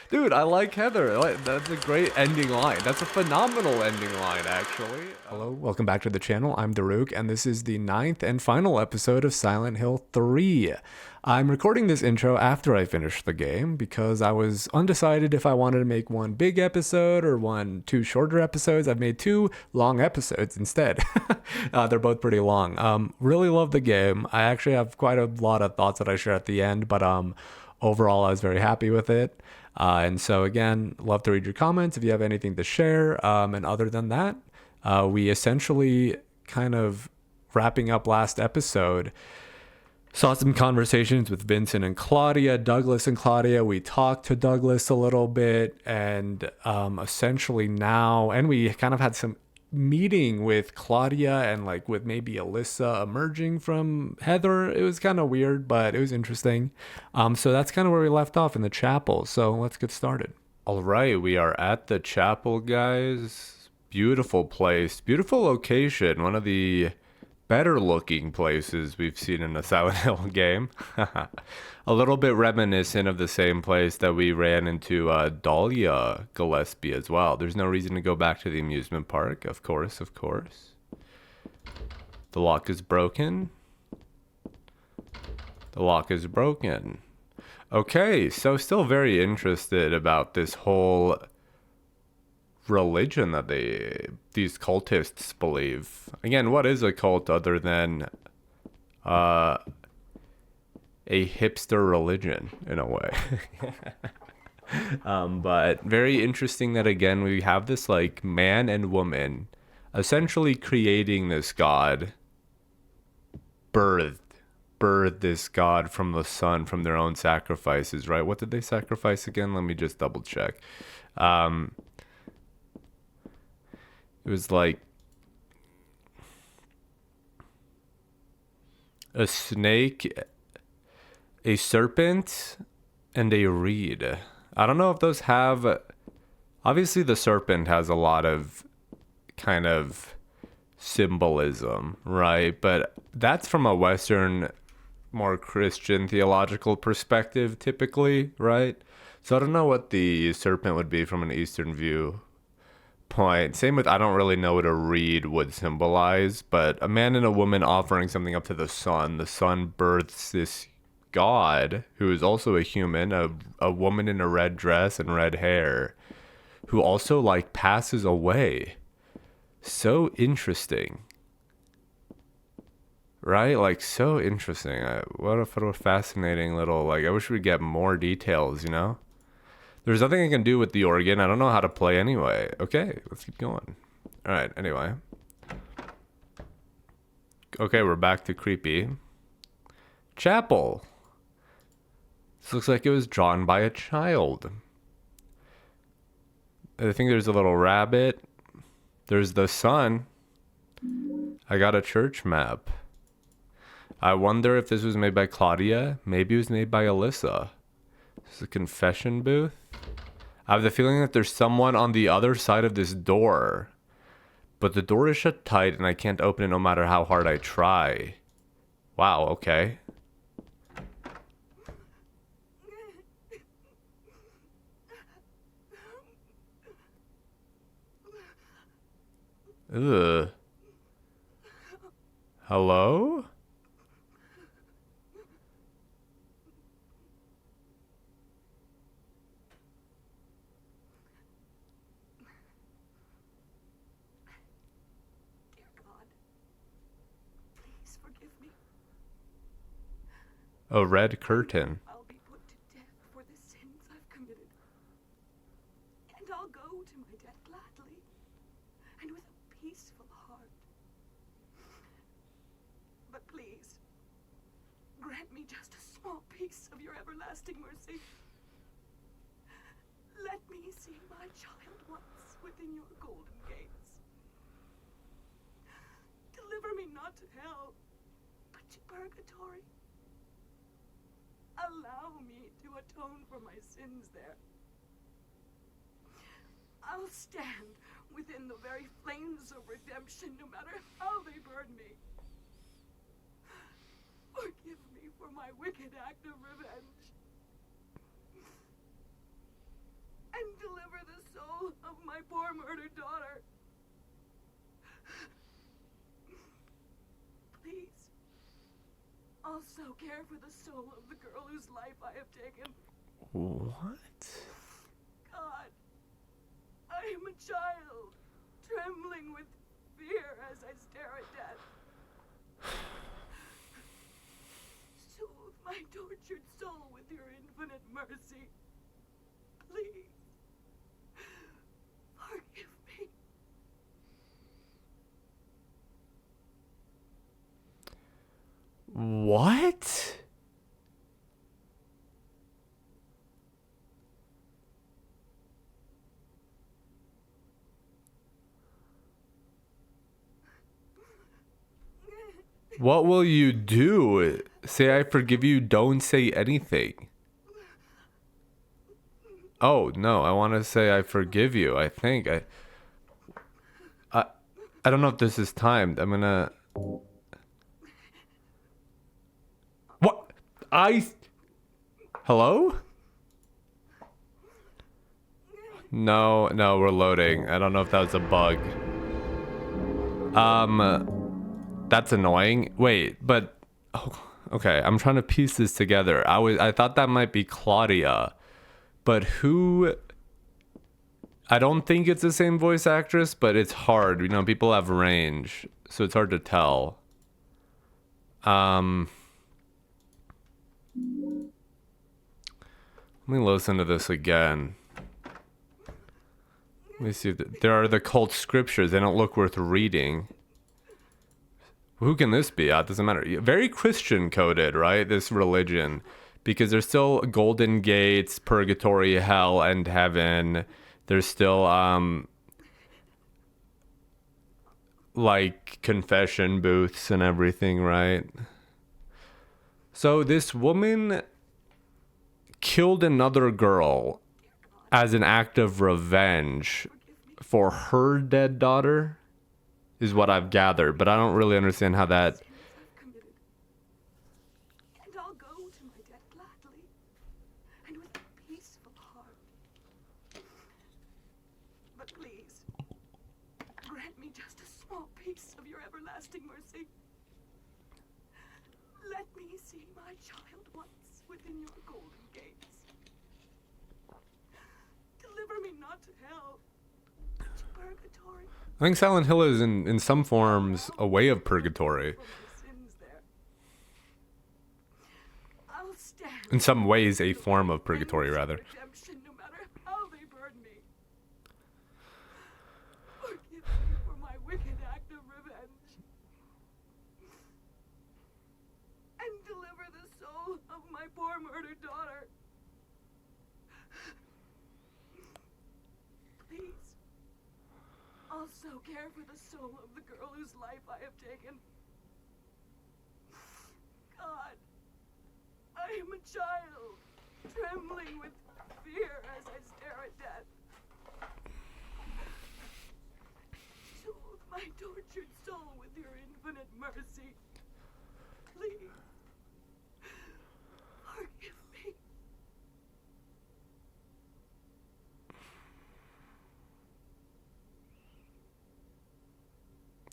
Dude, I like Heather. That's a great ending line. That's a phenomenal ending line, actually. Hello, welcome back to the channel. I'm Doruk, and this is the 9th and final episode of Silent Hill 3. I'm recording this intro after I finished the game because I was undecided if I wanted to make one big episode or two shorter episodes. I've made 2 long episodes instead. They're both pretty long. Really love the game. I actually have quite a lot of thoughts that I share at the end, but overall I was very happy with it. And so again, love to read your comments if you have anything to share. And other than that, we essentially kind of wrapping up last episode, saw some conversations with Vincent and Claudia, Douglas and Claudia. We talked to Douglas a little bit and essentially now, and we kind of had some meeting with Claudia and like with maybe Alessa emerging from Heather. It was kind of weird, but it was interesting. So that's kind of where we left off in the chapel. So let's get started. All right, we are at the chapel, guys. Beautiful place, beautiful location. One of the better looking places we've seen in a Silent Hill game. A little bit reminiscent of the same place that we ran into Dahlia Gillespie as well. There's no reason to go back to the amusement park, of course. The lock is broken. The lock is broken. Okay, so still very interested about this whole religion that these cultists believe. Again, what is a cult other than a hipster religion in a way? But very interesting that again we have this like man and woman essentially creating this god, birthed this god from the sun, from their own sacrifices, right? What did they sacrifice again? Let me just double check. It was like a snake, a serpent, and a reed. I don't know if those have... Obviously, the serpent has a lot of kind of symbolism, right? But that's from a Western, more Christian theological perspective, typically, right? So I don't know what the serpent would be from an Eastern view point. Same with, I don't really know what a reed would symbolize, but a man and a woman offering something up to the sun. The sun births this god who is also a human, a woman in a red dress and red hair, who also like passes away. So interesting, right? Like so interesting. What a fascinating little, like, I wish we'd get more details, you know? There's nothing I can do with the organ. I don't know how to play anyway. Okay, let's keep going. All right, anyway. Okay, we're back to creepy. Chapel. This looks like it was drawn by a child. I think there's a little rabbit. There's the sun. I got a church map. I wonder if this was made by Claudia. Maybe it was made by Alessa. This is a confession booth. I have the feeling that there's someone on the other side of this door, but the door is shut tight and I can't open it no matter how hard I try. Wow, okay. Ugh. Hello? A red curtain. I'll be put to death for the sins I've committed. And I'll go to my death gladly and with a peaceful heart. But please, grant me just a small piece of your everlasting mercy. Let me see my child once within your golden gates. Deliver me not to hell, but to purgatory. Allow me to atone for my sins there. I'll stand within the very flames of redemption, no matter how they burn me. Forgive me for my wicked act of revenge. and deliver the soul of my poor murdered daughter. Please, also care for the soul of the girl whose life I have taken. What? God, I am a child, trembling with fear as I stare at death. Soothe my tortured soul with your infinite mercy. Please, forgive me. What? What will you do? Say I forgive you, don't say anything. Oh, no, I want to say I forgive you. I think I don't know if this is timed. I'm gonna... What? Hello? No, we're loading. I don't know if that was a bug. That's annoying. Wait, but... Oh, okay, I'm trying to piece this together. I thought that might be Claudia. But who... I don't think it's the same voice actress, but it's hard. You know, people have range, so it's hard to tell. Let me listen to this again. Let me see. There are the cult scriptures. They don't look worth reading. Who can this be? It doesn't matter. Very Christian coded, right? This religion. Because there's still golden gates, purgatory, hell, and heaven. There's still, like, confession booths and everything, right? So this woman killed another girl as an act of revenge for her dead daughter, is what I've gathered. But I don't really understand how that... And I'll go to my death gladly, and with a peaceful heart. But please, grant me just a small piece of your everlasting mercy. Let me see my child once within your golden gates. Deliver me not to hell, but to purgatory. I think Silent Hill is in some forms a way of purgatory. In some ways, a form of purgatory, rather. No matter how they burn me. Forgive me for my wicked act of revenge. And deliver the soul of my poor murdered daughter. Please, also care for the soul of the girl whose life I have taken. God, I am a child, trembling with fear as I stare at death. Soothe my tortured soul with your infinite mercy. Please, forgive me.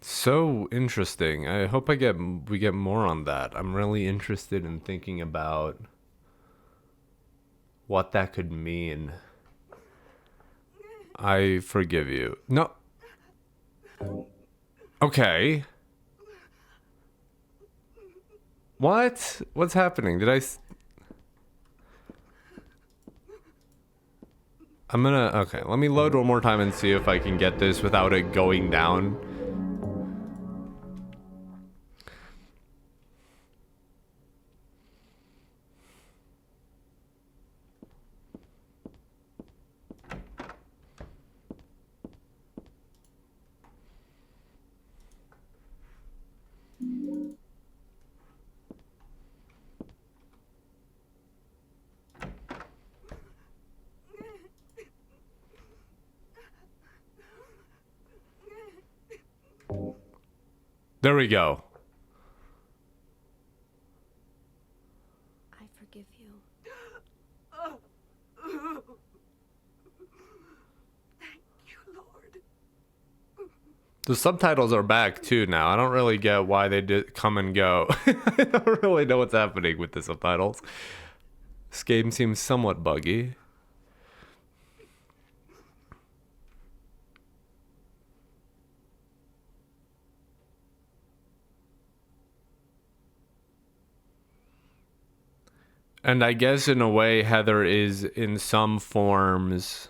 So interesting. I hope we get more on that. I'm really interested in thinking about what that could mean. I forgive you. No. Okay. What? What's happening? I'm gonna... Okay, let me load one more time and see if I can get this without it going down. There we go. I forgive you. The subtitles are back too now. I don't really get why they did come and go. I don't really know what's happening with the subtitles. This game seems somewhat buggy. And I guess in a way Heather is in some forms,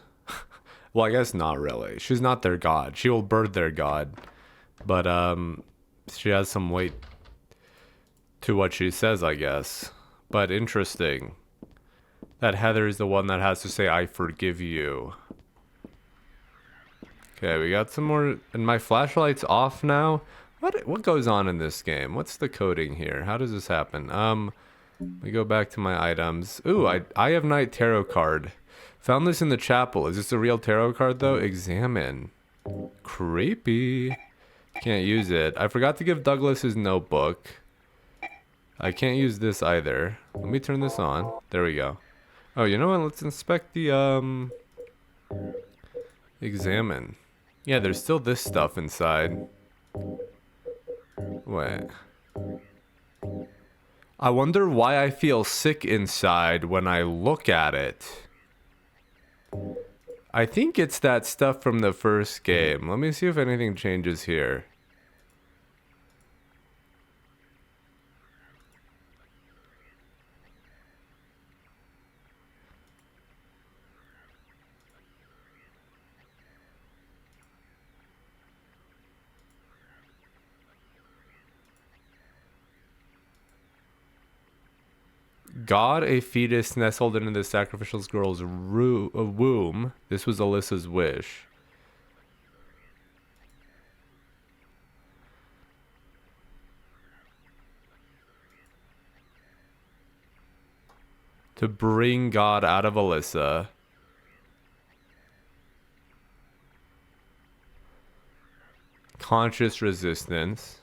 well, I guess not really. She's not their god. She will birth their god. But she has some weight to what she says, I guess. But interesting that Heather is the one that has to say, I forgive you. Okay, we got some more, and my flashlight's off now. What goes on in this game? What's the coding here? How does this happen? We go back to my items. Ooh, I have Night Tarot card. Found this in the chapel. Is this a real tarot card though? Examine. Creepy. Can't use it. I forgot to give Douglas his notebook. I can't use this either. Let me turn this on. There we go. Oh, you know what? Let's inspect the examine. Yeah, there's still this stuff inside. Wait. I wonder why I feel sick inside when I look at it. I think it's that stuff from the first game. Let me see if anything changes here. God, a fetus nestled into the sacrificial girl's womb. This was Alessa's wish. To bring God out of Alessa. Conscious resistance.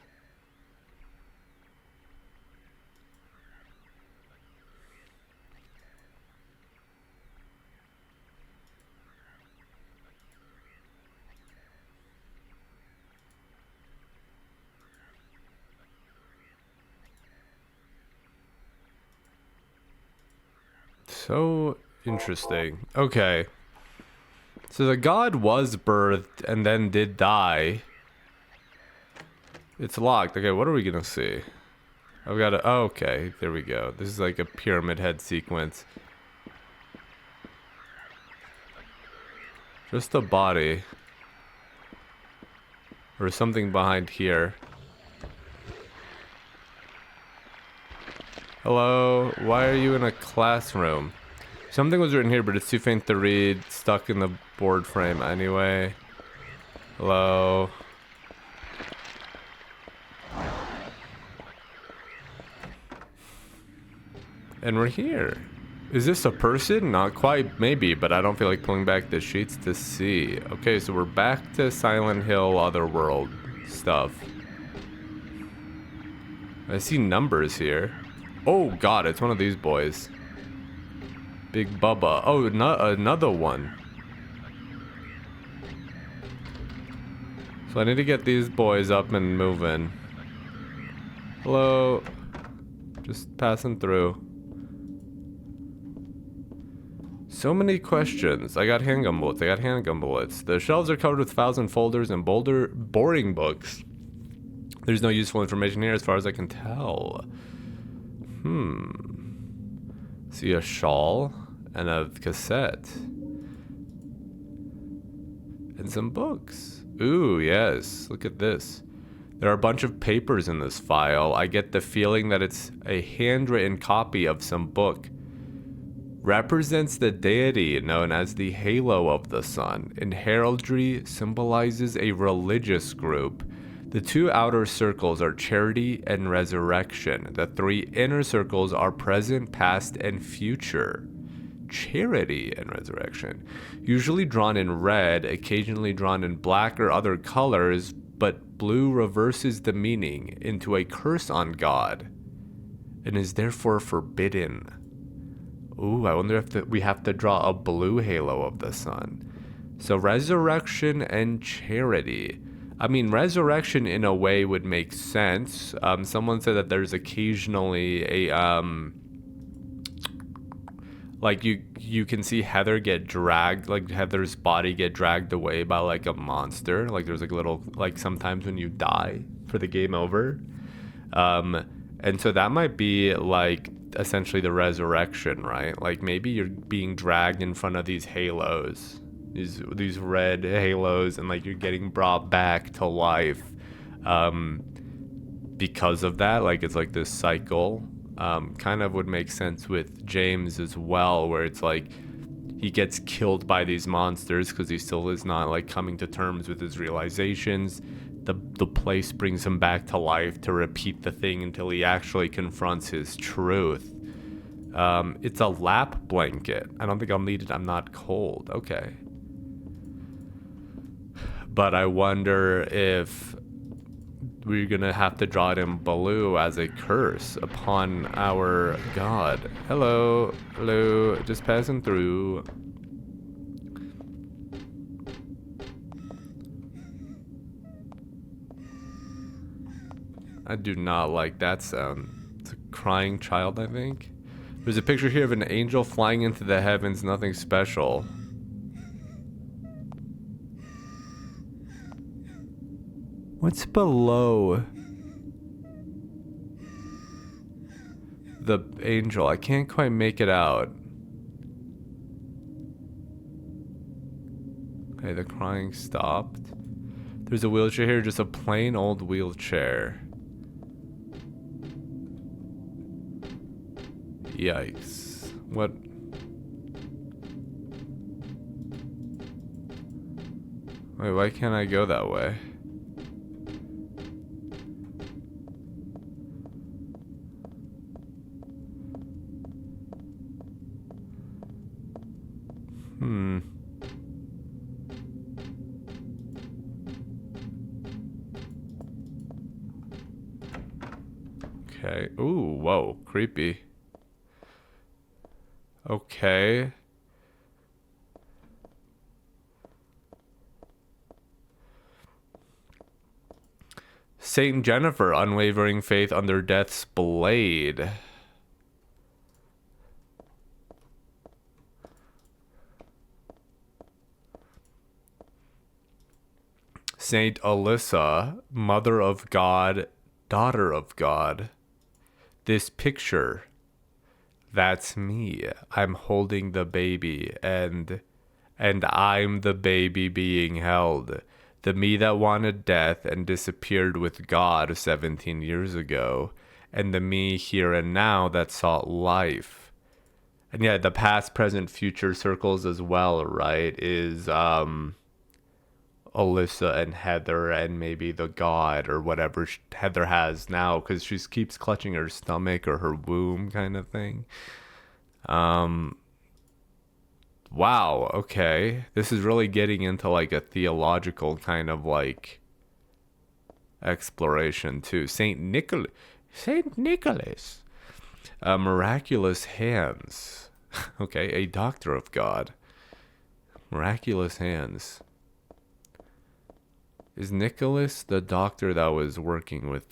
So interesting. Okay. So the god was birthed and then did die. It's locked. Okay, what are we gonna see? I've got to... Oh, okay, there we go. This is like a pyramid head sequence. Just a body. Or something behind here. Hello? Why are you in a classroom? Something was written here, but it's too faint to read. Stuck in the board frame anyway. Hello? And we're here. Is this a person? Not quite, maybe, but I don't feel like pulling back the sheets to see. Okay, so we're back to Silent Hill Otherworld stuff. I see numbers here. Oh god, it's one of these boys. Big Bubba. Oh, another one. So I need to get these boys up and moving. Hello. Just passing through. So many questions. I got handgun bullets. I got handgun bullets. The shelves are covered with 1,000 folders and boring books. There's no useful information here as far as I can tell. See a shawl and a cassette. And some books. Ooh, yes. Look at this. There are a bunch of papers in this file. I get the feeling that it's a handwritten copy of some book. Represents the deity known as the halo of the sun. In heraldry, symbolizes a religious group. The two outer circles are charity and resurrection. The three inner circles are present, past, and future. Charity and resurrection. Usually drawn in red, occasionally drawn in black or other colors, but blue reverses the meaning into a curse on God and is therefore forbidden. Ooh, I wonder if we have to draw a blue halo of the sun. So resurrection and charity. I mean, resurrection in a way would make sense. Someone said that there's occasionally a like you can see Heather get dragged, like Heather's body get dragged away by like a monster. Like there's like a little, like sometimes when you die for the game over. And so that might be like essentially the resurrection, right? Like maybe you're being dragged in front of these halos, these red halos, and like you're getting brought back to life because of that. Like it's like this cycle. Kind of would make sense with James as well, where it's like he gets killed by these monsters because he still is not like coming to terms with his realizations. The place brings him back to life to repeat the thing until he actually confronts his truth. It's a lap blanket. I don't think I'll need it. I'm not cold. Okay. But I wonder if we're gonna have to draw it in blue as a curse upon our god. Hello, hello, just passing through. I do not like that sound. It's a crying child, I think. There's a picture here of an angel flying into the heavens, nothing special. What's below the angel? I can't quite make it out. Okay, the crying stopped. There's a wheelchair here, just a plain old wheelchair. Yikes. What? Wait, why can't I go that way? Okay. Ooh, whoa, creepy. Okay. Saint Jennifer, unwavering faith under death's blade. Saint Alessa, mother of God, daughter of God. This picture, that's me. I'm holding the baby, and I'm the baby being held. The me that wanted death and disappeared with God 17 years ago, and the me here and now that sought life. And yeah, the past, present, future circles as well, right? Is Alessa and Heather and maybe the god or whatever Heather has now, because she keeps clutching her stomach or her womb kind of thing. Wow, okay. This is really getting into like a theological kind of like exploration too. Saint Nicholas. Miraculous hands. Okay, a doctor of God. Miraculous hands. Is Nicholas the doctor that was working with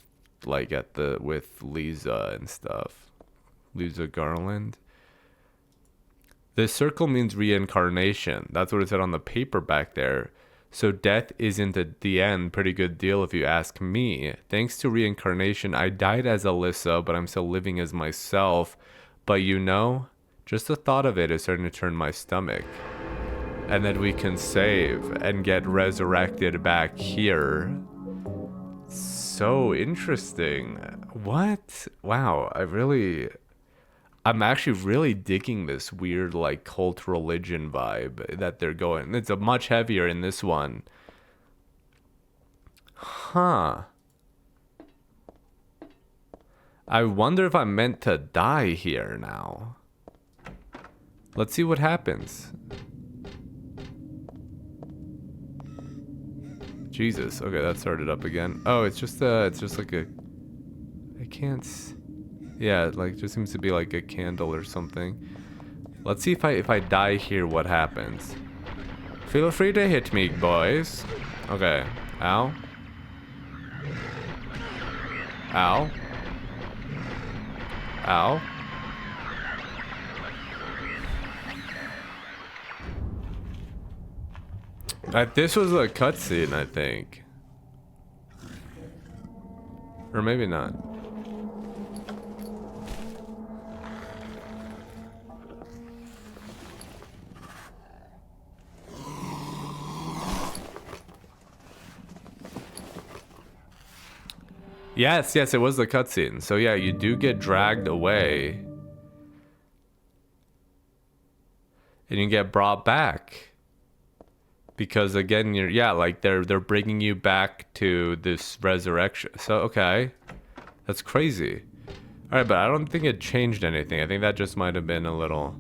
like with Lisa and stuff? Lisa Garland? This circle means reincarnation. That's what it said on the paper back there. So death isn't the end. Pretty good deal if you ask me. Thanks to reincarnation, I died as Alessa, but I'm still living as myself. But you know, just the thought of it is starting to turn my stomach. And then we can save and get resurrected back here. So interesting. What? Wow, I'm actually really digging this weird like cult religion vibe that they're going. It's a much heavier in this one. Huh. I wonder if I'm meant to die here now. Let's see what happens. Jesus. Okay, that started up again. Oh, it's just like a, I can't. Yeah, like just seems to be like a candle or something. Let's see if I die here, what happens. Feel free to hit me, boys. Okay. Ow. Ow. Ow. This was a cutscene, I think. Or maybe not. Yes, yes, it was the cutscene. So yeah, you do get dragged away. And you get brought back. Because again, like they're bringing you back to this resurrection. So okay. That's crazy. All right, but I don't think it changed anything. I think that just might have been a little...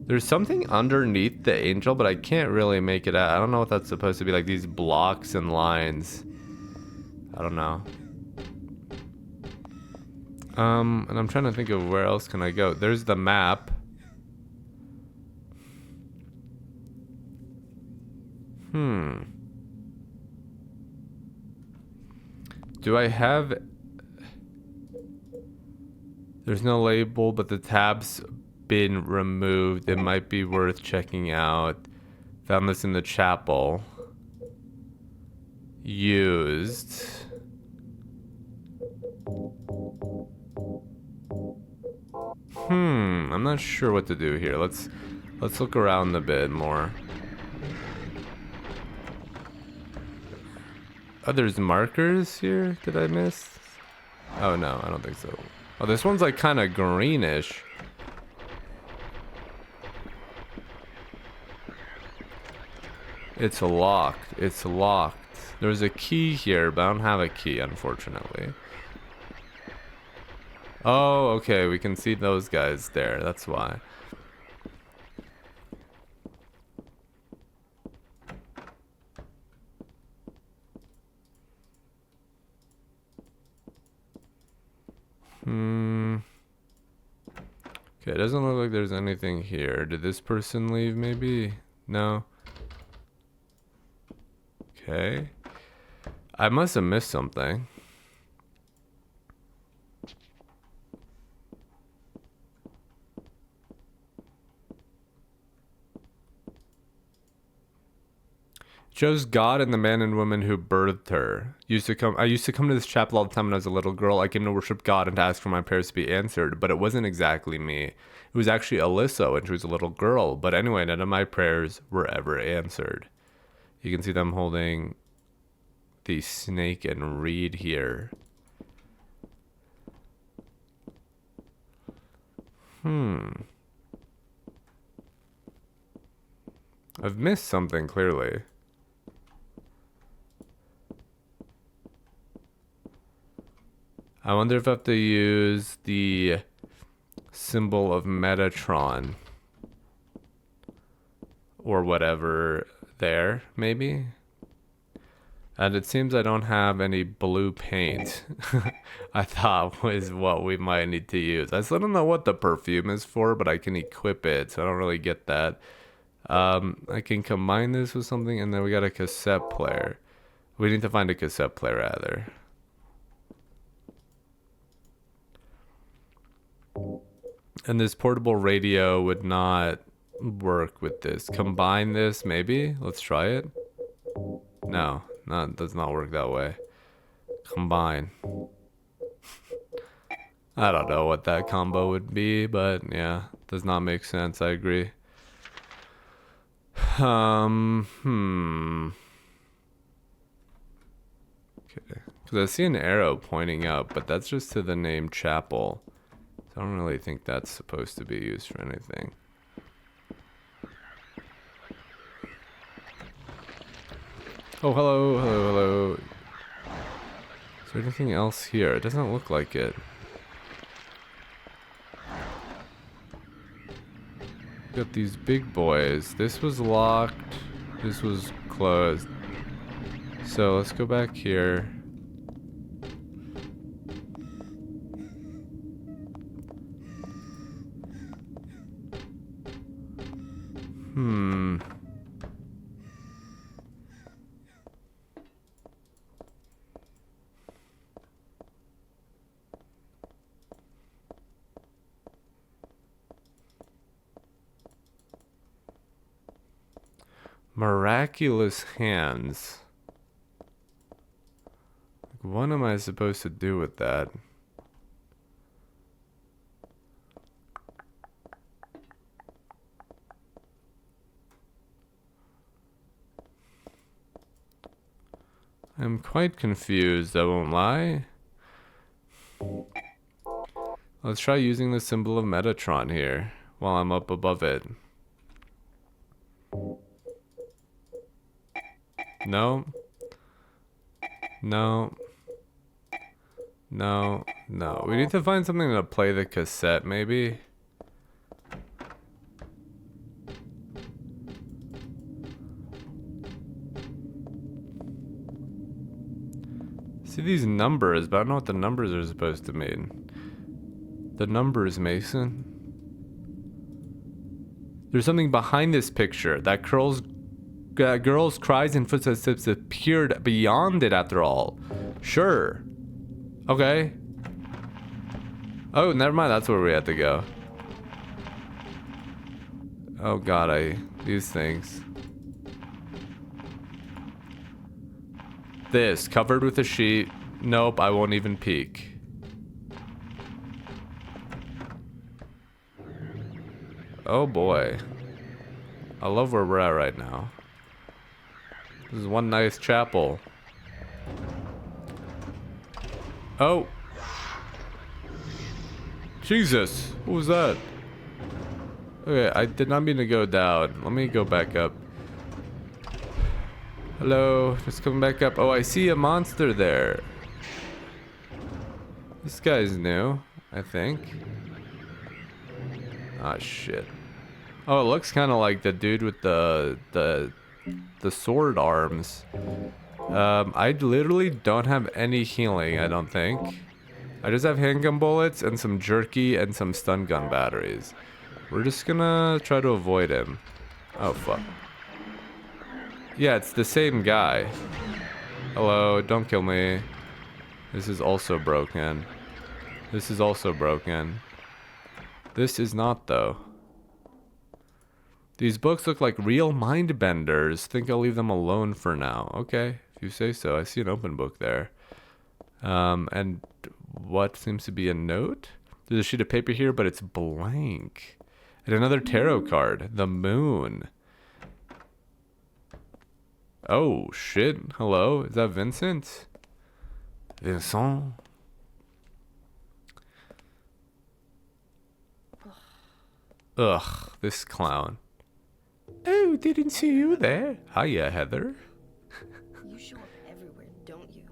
There's something underneath the angel, but I can't really make it out. I don't know what that's supposed to be, like these blocks and lines. I don't know. And I'm trying to think of where else can I go. There's the map. Do I have... There's no label, but the tab's been removed. It might be worth checking out. Found this in the chapel. Used. I'm not sure what to do here. Let's look around a bit more. Oh, there's markers here? Did I miss? Oh no, I don't think so. Oh, this one's like kind of greenish. It's locked. It's locked. There's a key here, but I don't have a key, unfortunately. Oh, okay. We can see those guys there. That's why. Okay, it doesn't look like there's anything here. Did this person leave, maybe? No. Okay. I must have missed something. Shows God and the man and woman who birthed her. I used to come to this chapel all the time when I was a little girl. I came to worship God and to ask for my prayers to be answered, but it wasn't exactly me. It was actually Alessa when she was a little girl. But anyway, none of my prayers were ever answered. You can see them holding the snake and reed here. I've missed something clearly. I wonder if I have to use the symbol of Metatron or whatever there, maybe. And it seems I don't have any blue paint. I thought was what we might need to use. I still don't know what the perfume is for, but I can equip it, so I don't really get that. I can combine this with something, and then we got a cassette player. We need to find a cassette player, rather. And this portable radio would not work with this. Combine this, maybe? Let's try it. No, does not work that way. Combine. I don't know what that combo would be, but yeah, does not make sense. I agree. Okay. Because I see an arrow pointing up, but that's just to the name chapel. I don't really think that's supposed to be used for anything. Oh, hello, hello, hello. Is there anything else here? It doesn't look like it. Got these big boys. This was locked. This was closed. So let's go back here. Miraculous hands. What am I supposed to do with that? I'm quite confused, I won't lie. Let's try using the symbol of Metatron here while I'm up above it. No. No. No. No. We need to find something to play the cassette, maybe. See these numbers, but I don't know what the numbers are supposed to mean. The numbers, Mason. There's something behind this picture. That girl's cries and footsteps appeared beyond it after all. Sure. Okay. Oh, never mind. That's where we had to go. Oh god, these things. This, covered with a sheet. Nope, I won't even peek. Oh boy. I love where we're at right now. This is one nice chapel. Oh. Jesus, what was that? Okay, I did not mean to go down. Let me go back up. Hello, just coming back up. Oh, I see a monster there. This guy's new, I think. Ah, shit. Oh, it looks kind of like the dude with the sword arms. I literally don't have any healing, I don't think. I just have handgun bullets and some jerky and some stun gun batteries. We're just gonna try to avoid him. Oh, fuck. Yeah, it's the same guy. Hello, don't kill me. This is also broken. This is also broken. This is not, though. These books look like real mind benders. Think I'll leave them alone for now. Okay, if you say so. I see an open book there. And what seems to be a note? There's a sheet of paper here, but it's blank. And another tarot card. The moon. Oh, shit. Hello? Is that Vincent? Vincent? Ugh, this clown. Oh, didn't see you there. Hiya, Heather. You show up everywhere, don't you?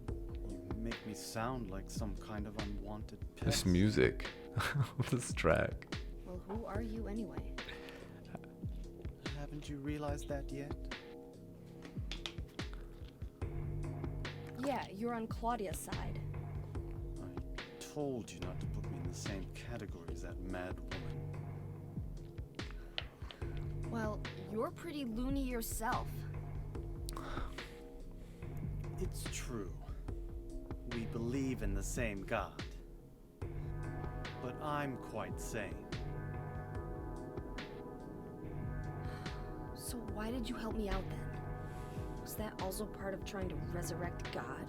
You make me sound like some kind of unwanted pest. This music. This track. Well, who are you anyway? Haven't you realized that yet? Yeah, you're on Claudia's side. I told you not to put me in the same category as that mad woman. Well, you're pretty loony yourself. It's true. We believe in the same God. But I'm quite sane. So why did you help me out then? Was that also part of trying to resurrect God?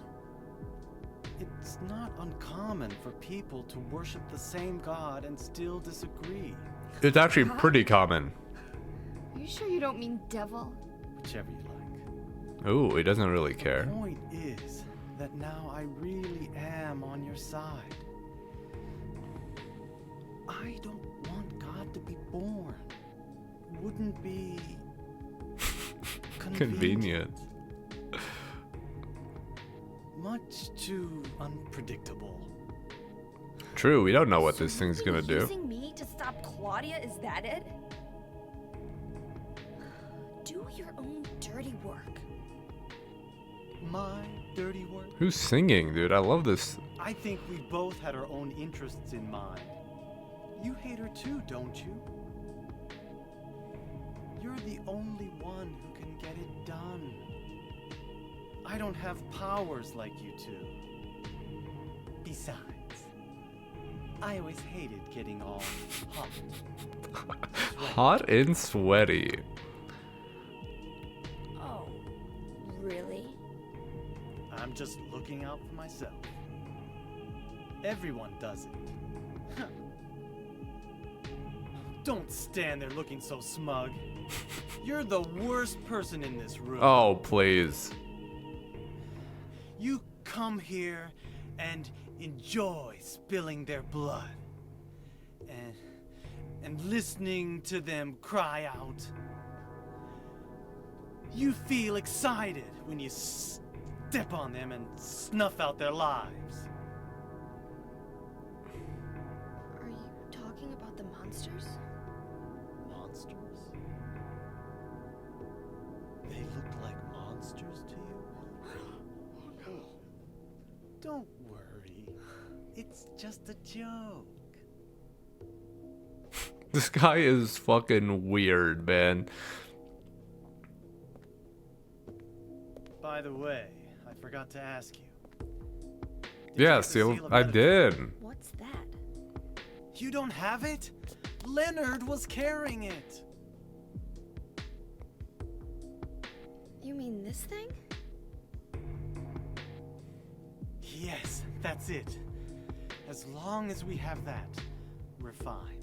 It's not uncommon for people to worship the same God and still disagree. It's actually pretty common. Are you sure you don't mean devil? Whichever you like. Ooh, he doesn't really care. The point is that now I really am on your side. I don't want God to be born. Wouldn't be Convenient. Much too unpredictable. True, we don't know what So this thing's you've gonna been do. using me to stop Claudia, is that it? Do your own dirty work. My dirty work? Who's singing, dude? I love this. I think we both had our own interests in mind. You hate her too, don't you? You're the only one who can get it done. I don't have powers like you two. Besides, I always hated getting all hot. Hot and sweaty. just looking out for myself. Everyone does it. Don't stand there looking so smug. You're the worst person in this room. Oh, please. You come here and enjoy spilling their blood. And listening to them cry out. You feel excited when you step on them and snuff out their lives. Are you talking about the monsters? Monsters? They look like monsters to you? Don't worry. It's just a joke. This guy is fucking weird, man. By the way, I forgot to ask you. Yes, I did. What's that? You don't have it? Leonard was carrying it. You mean this thing? Yes, that's it. As long as we have that, we're fine.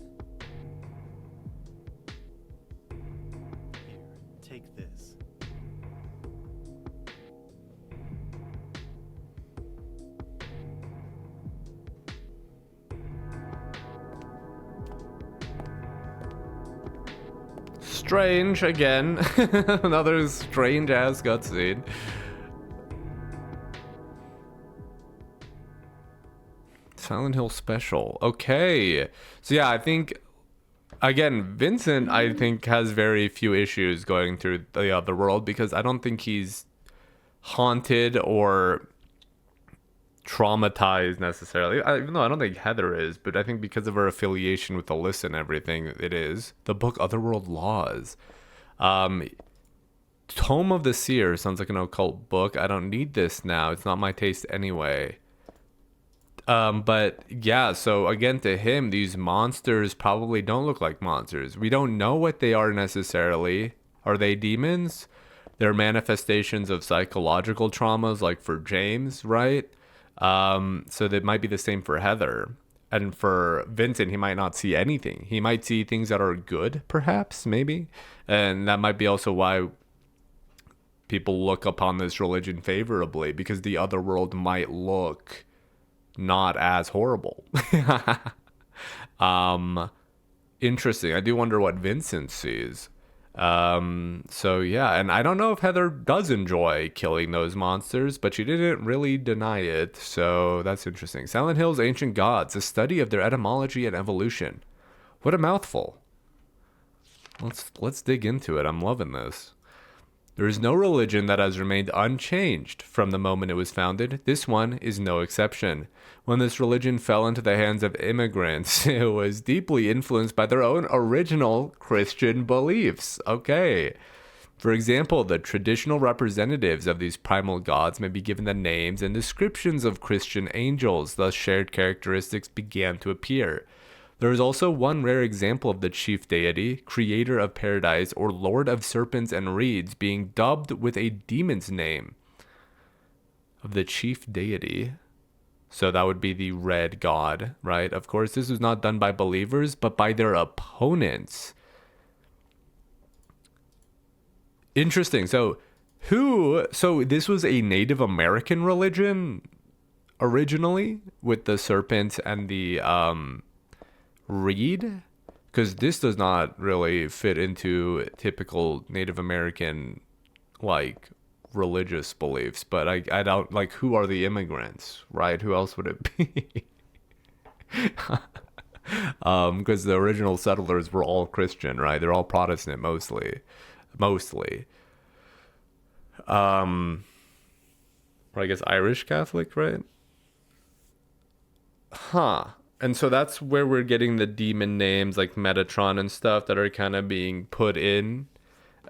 Here, take this. Strange again. Another strange ass cutscene. Silent Hill special. Okay. So yeah, I think again, Vincent I think has very few issues going through the otherworld because I don't think he's haunted or traumatized necessarily, even though I don't think Heather is, but I think because of her affiliation with Alessa and everything, it is. The book Otherworld Laws. Tome of the Seer sounds like an occult book. I don't need this now. It's not my taste anyway. But yeah, so again, to him, these monsters probably don't look like monsters. We don't know what they are necessarily. Are they demons? They're manifestations of psychological traumas, like for James, right? So that might be the same for Heather. And for Vincent, he might not see anything. He might see things that are good, perhaps, maybe. And that might be also why people look upon this religion favorably, because the other world might look not as horrible. Interesting. I do wonder what Vincent sees. So yeah, and I don't know if Heather does enjoy killing those monsters, but she didn't really deny it, so that's interesting. Silent Hill's Ancient Gods, a study of their etymology and evolution. What a mouthful. Let's dig into it. I'm loving this. There is no religion that has remained unchanged from the moment it was founded. This one is no exception. When this religion fell into the hands of immigrants, it was deeply influenced by their own original Christian beliefs. Okay. For example, the traditional representatives of these primal gods may be given the names and descriptions of Christian angels. Thus, shared characteristics began to appear. There is also one rare example of the chief deity, creator of paradise, or lord of serpents and reeds, being dubbed with a demon's name of the chief deity. So that would be the red god, right? Of course, this was not done by believers, but by their opponents. Interesting. So this was a Native American religion originally, with the serpent and the reed, because this does not really fit into typical Native American like religious beliefs, but I don't like, who are the immigrants, right? Who else would it be? Because the original settlers were all Christian, right? They're all Protestant mostly. Or I guess Irish Catholic, right? And so that's where we're getting the demon names like Metatron and stuff that are kind of being put in.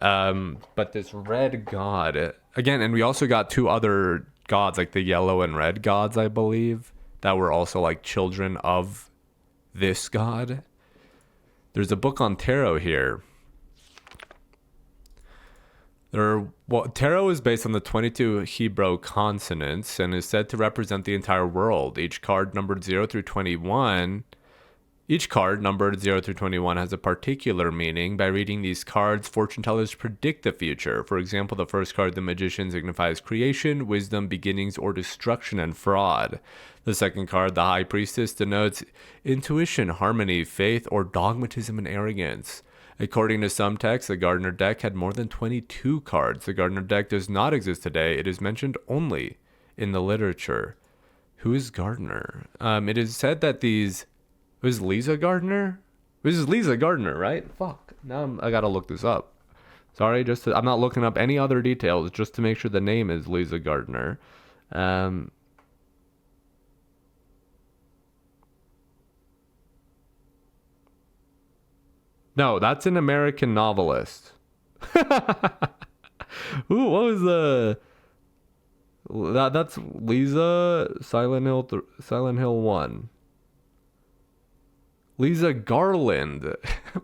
But this red god, again, and we also got two other gods, like the yellow and red gods, I believe, that were also like children of this god. There's a book on tarot here. Well, tarot is based on the 22 Hebrew consonants and is said to represent the entire world. Each card numbered 0 through 21 Each card, numbered 0 through 21, has a particular meaning. By reading these cards, fortune tellers predict the future. For example, the first card, the Magician, signifies creation, wisdom, beginnings, or destruction and fraud. The second card, the High Priestess, denotes intuition, harmony, faith, or dogmatism and arrogance. According to some texts, the Gardner deck had more than 22 cards. The Gardner deck does not exist today. It is mentioned only in the literature. Who is Gardner? It is said that these... Was Lisa Gardner? This is Lisa Gardner, right? Fuck. Now I gotta look this up. Sorry, I'm not looking up any other details, just to make sure the name is Lisa Gardner. No, that's an American novelist. Ooh, what was the... That's Lisa Silent Hill 1. Lisa Garland.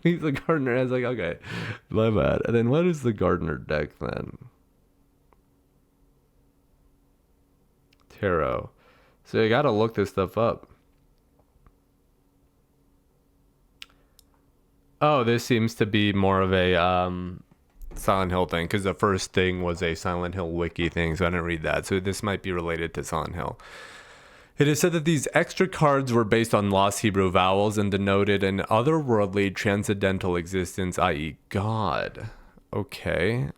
Lisa Gardner. I was like, okay, my bad. And then what is the Gardner deck then? Tarot. So you gotta look this stuff up. Oh, this seems to be more of a Silent Hill thing, because the first thing was a Silent Hill wiki thing, so I didn't read that. So this might be related to Silent Hill. It is said that these extra cards were based on lost Hebrew vowels and denoted an otherworldly transcendental existence, i.e. God. Okay.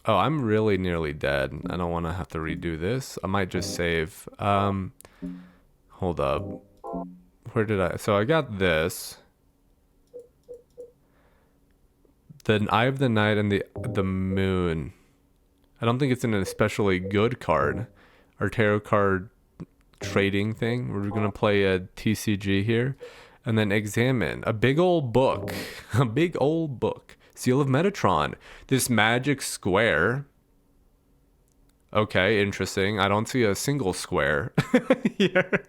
Oh, I'm really nearly dead. I don't want to have to redo this. I might just save. Hold up. Where did I... So I got this. The Eye of the Night and the Moon. I don't think it's an especially good card. Our tarot card trading thing. We're going to play a TCG here. And then examine. A big old book. A big old book. Seal of Metatron. This magic square. Okay, interesting. I don't see a single square here.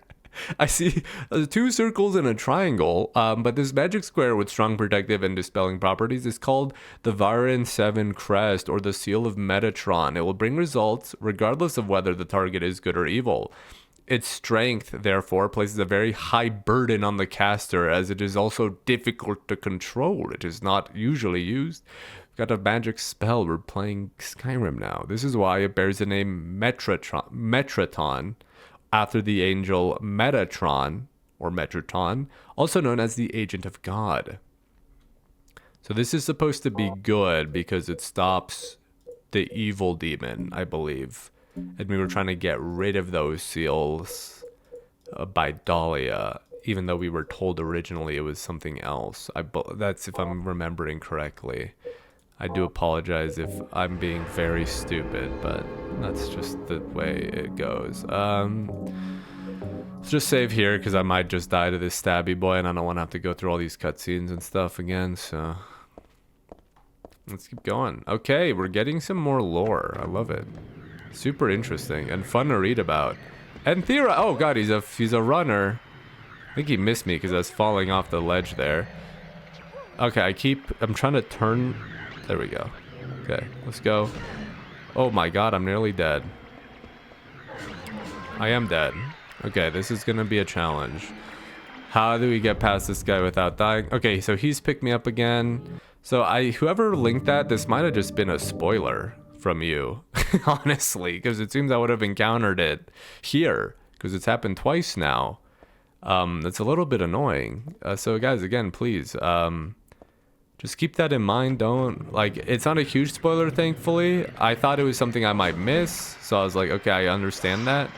I see 2 circles and a triangle, but this magic square with strong protective and dispelling properties is called the Varan 7 Crest, or the Seal of Metatron. It will bring results regardless of whether the target is good or evil. Its strength, therefore, places a very high burden on the caster, as it is also difficult to control. It is not usually used. We've got a magic spell. We're playing Skyrim now. This is why it bears the name Metraton, after the angel Metatron, or Metraton, also known as the Agent of God. So this is supposed to be good because it stops the evil demon, I believe. And we were trying to get rid of those seals by Dahlia, even though we were told originally it was something else. That's if I'm remembering correctly. I do apologize if I'm being very stupid, but that's just the way it goes. Let's just save here, because I might just die to this stabby boy, and I don't want to have to go through all these cutscenes and stuff again, so... Let's keep going. Okay, we're getting some more lore. I love it. Super interesting and fun to read about. And Thera... Oh, God, he's a runner. I think he missed me, because I was falling off the ledge there. Okay, I'm trying to turn... There we go. Okay, let's go. Oh my God, I'm nearly dead. I am dead. Okay, this is gonna be a challenge. How do we get past this guy without dying? Okay, so he's picked me up again. So whoever linked that, this might have just been a spoiler from you, honestly, because it seems I would have encountered it here, because it's happened twice now. It's a little bit annoying. So guys, again, please, just keep that in mind. It's not a huge spoiler, thankfully. I thought it was something I might miss, so I was like, okay, I understand that.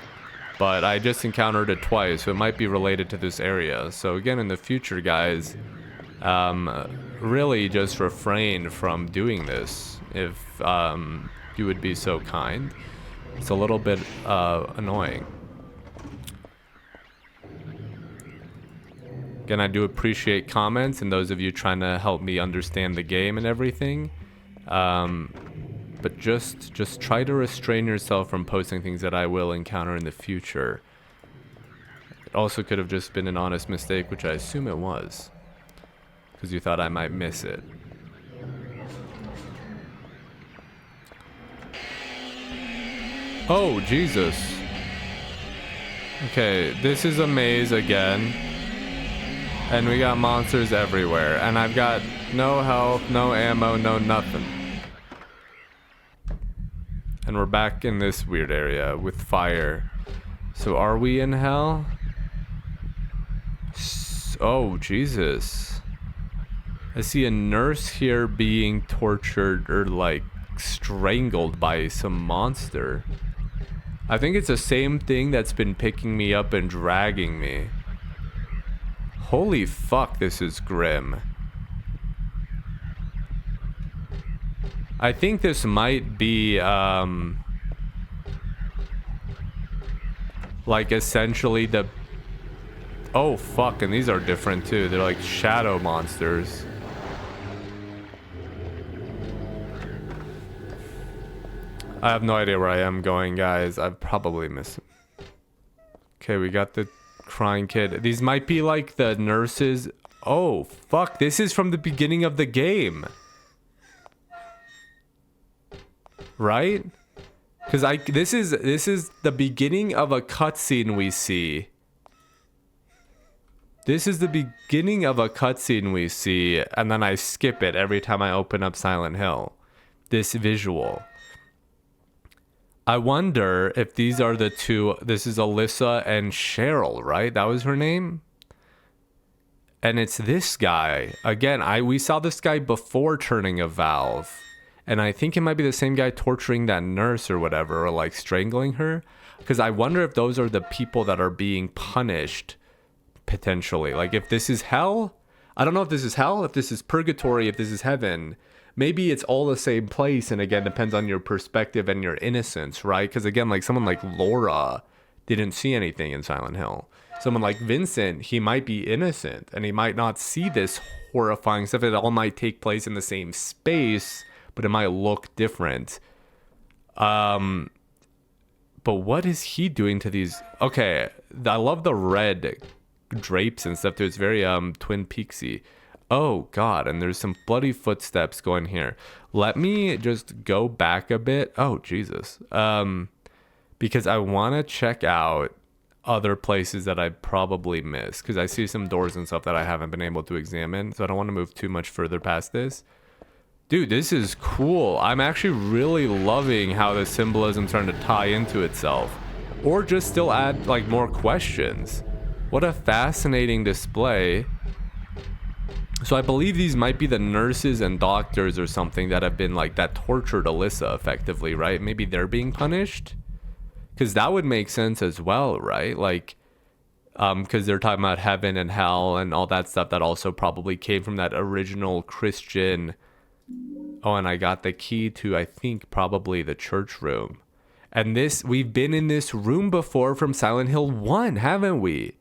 But I just encountered it twice, so it might be related to this area. So again, in the future, guys, really just refrain from doing this if you would be so kind. It's a little bit annoying. Again, I do appreciate comments and those of you trying to help me understand the game and everything. But just try to restrain yourself from posting things that I will encounter in the future. It also could have just been an honest mistake, which I assume it was, because you thought I might miss it. Oh, Jesus. Okay, this is a maze again. And we got monsters everywhere. And I've got no health, no ammo, no nothing. And we're back in this weird area with fire. So are we in hell? Oh, Jesus. I see a nurse here being tortured or like strangled by some monster. I think it's the same thing that's been picking me up and dragging me. Holy fuck, this is grim. I think this might be like essentially the... Oh fuck, and these are different too. They're like shadow monsters. I have no idea where I am going, guys. I've probably missed it. Okay, we got the crying kid. These might be like the nurses. Oh, fuck. This is from the beginning of the game. Right? Because this is the beginning of a cutscene we see. This is the beginning of a cutscene we see, and then I skip it every time I open up Silent Hill. This visual. I wonder if these are the two. This is Alessa and Cheryl, right? That was her name. And it's this guy. Again, we saw this guy before turning a valve. And I think it might be the same guy torturing that nurse or whatever, or like strangling her. Because I wonder if those are the people that are being punished, potentially. Like if this is hell, I don't know if this is hell, if this is purgatory, if this is heaven. Maybe it's all the same place, and again, depends on your perspective and your innocence, right? Because again, like someone like Laura didn't see anything in Silent Hill. Someone like Vincent, he might be innocent, and he might not see this horrifying stuff. It all might take place in the same space, but it might look different. But what is he doing to these? Okay, I love the red drapes and stuff too. It's very Twin Peaksy. Oh god, and there's some bloody footsteps going here. Let me just go back a bit. Oh Jesus. Because I want to check out other places that I probably missed, because I see some doors and stuff that I haven't been able to examine, so I don't want to move too much further past this. Dude, this is cool. I'm actually really loving how the symbolism's starting to tie into itself, or just still add like more questions. What a fascinating display. So I believe these might be the nurses and doctors or something that have been like that tortured Alessa effectively, right? Maybe they're being punished, because that would make sense as well, right? Like because they're talking about heaven and hell and all that stuff that also probably came from that original Christian. Oh, and I got the key to, I think, probably the church room. And this, we've been in this room before from Silent Hill 1, haven't we?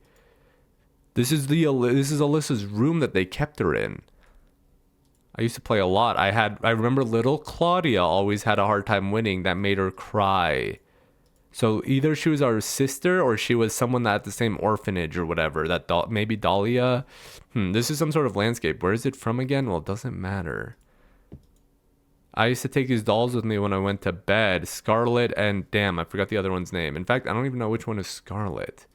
This is Alessa's room that they kept her in. I used to play a lot. I remember little Claudia always had a hard time winning. That made her cry. So either she was our sister or she was someone that at the same orphanage or whatever. Maybe Dahlia. This is some sort of landscape. Where is it from again? Well, it doesn't matter. I used to take these dolls with me when I went to bed. Scarlet and damn, I forgot the other one's name. In fact, I don't even know which one is Scarlet.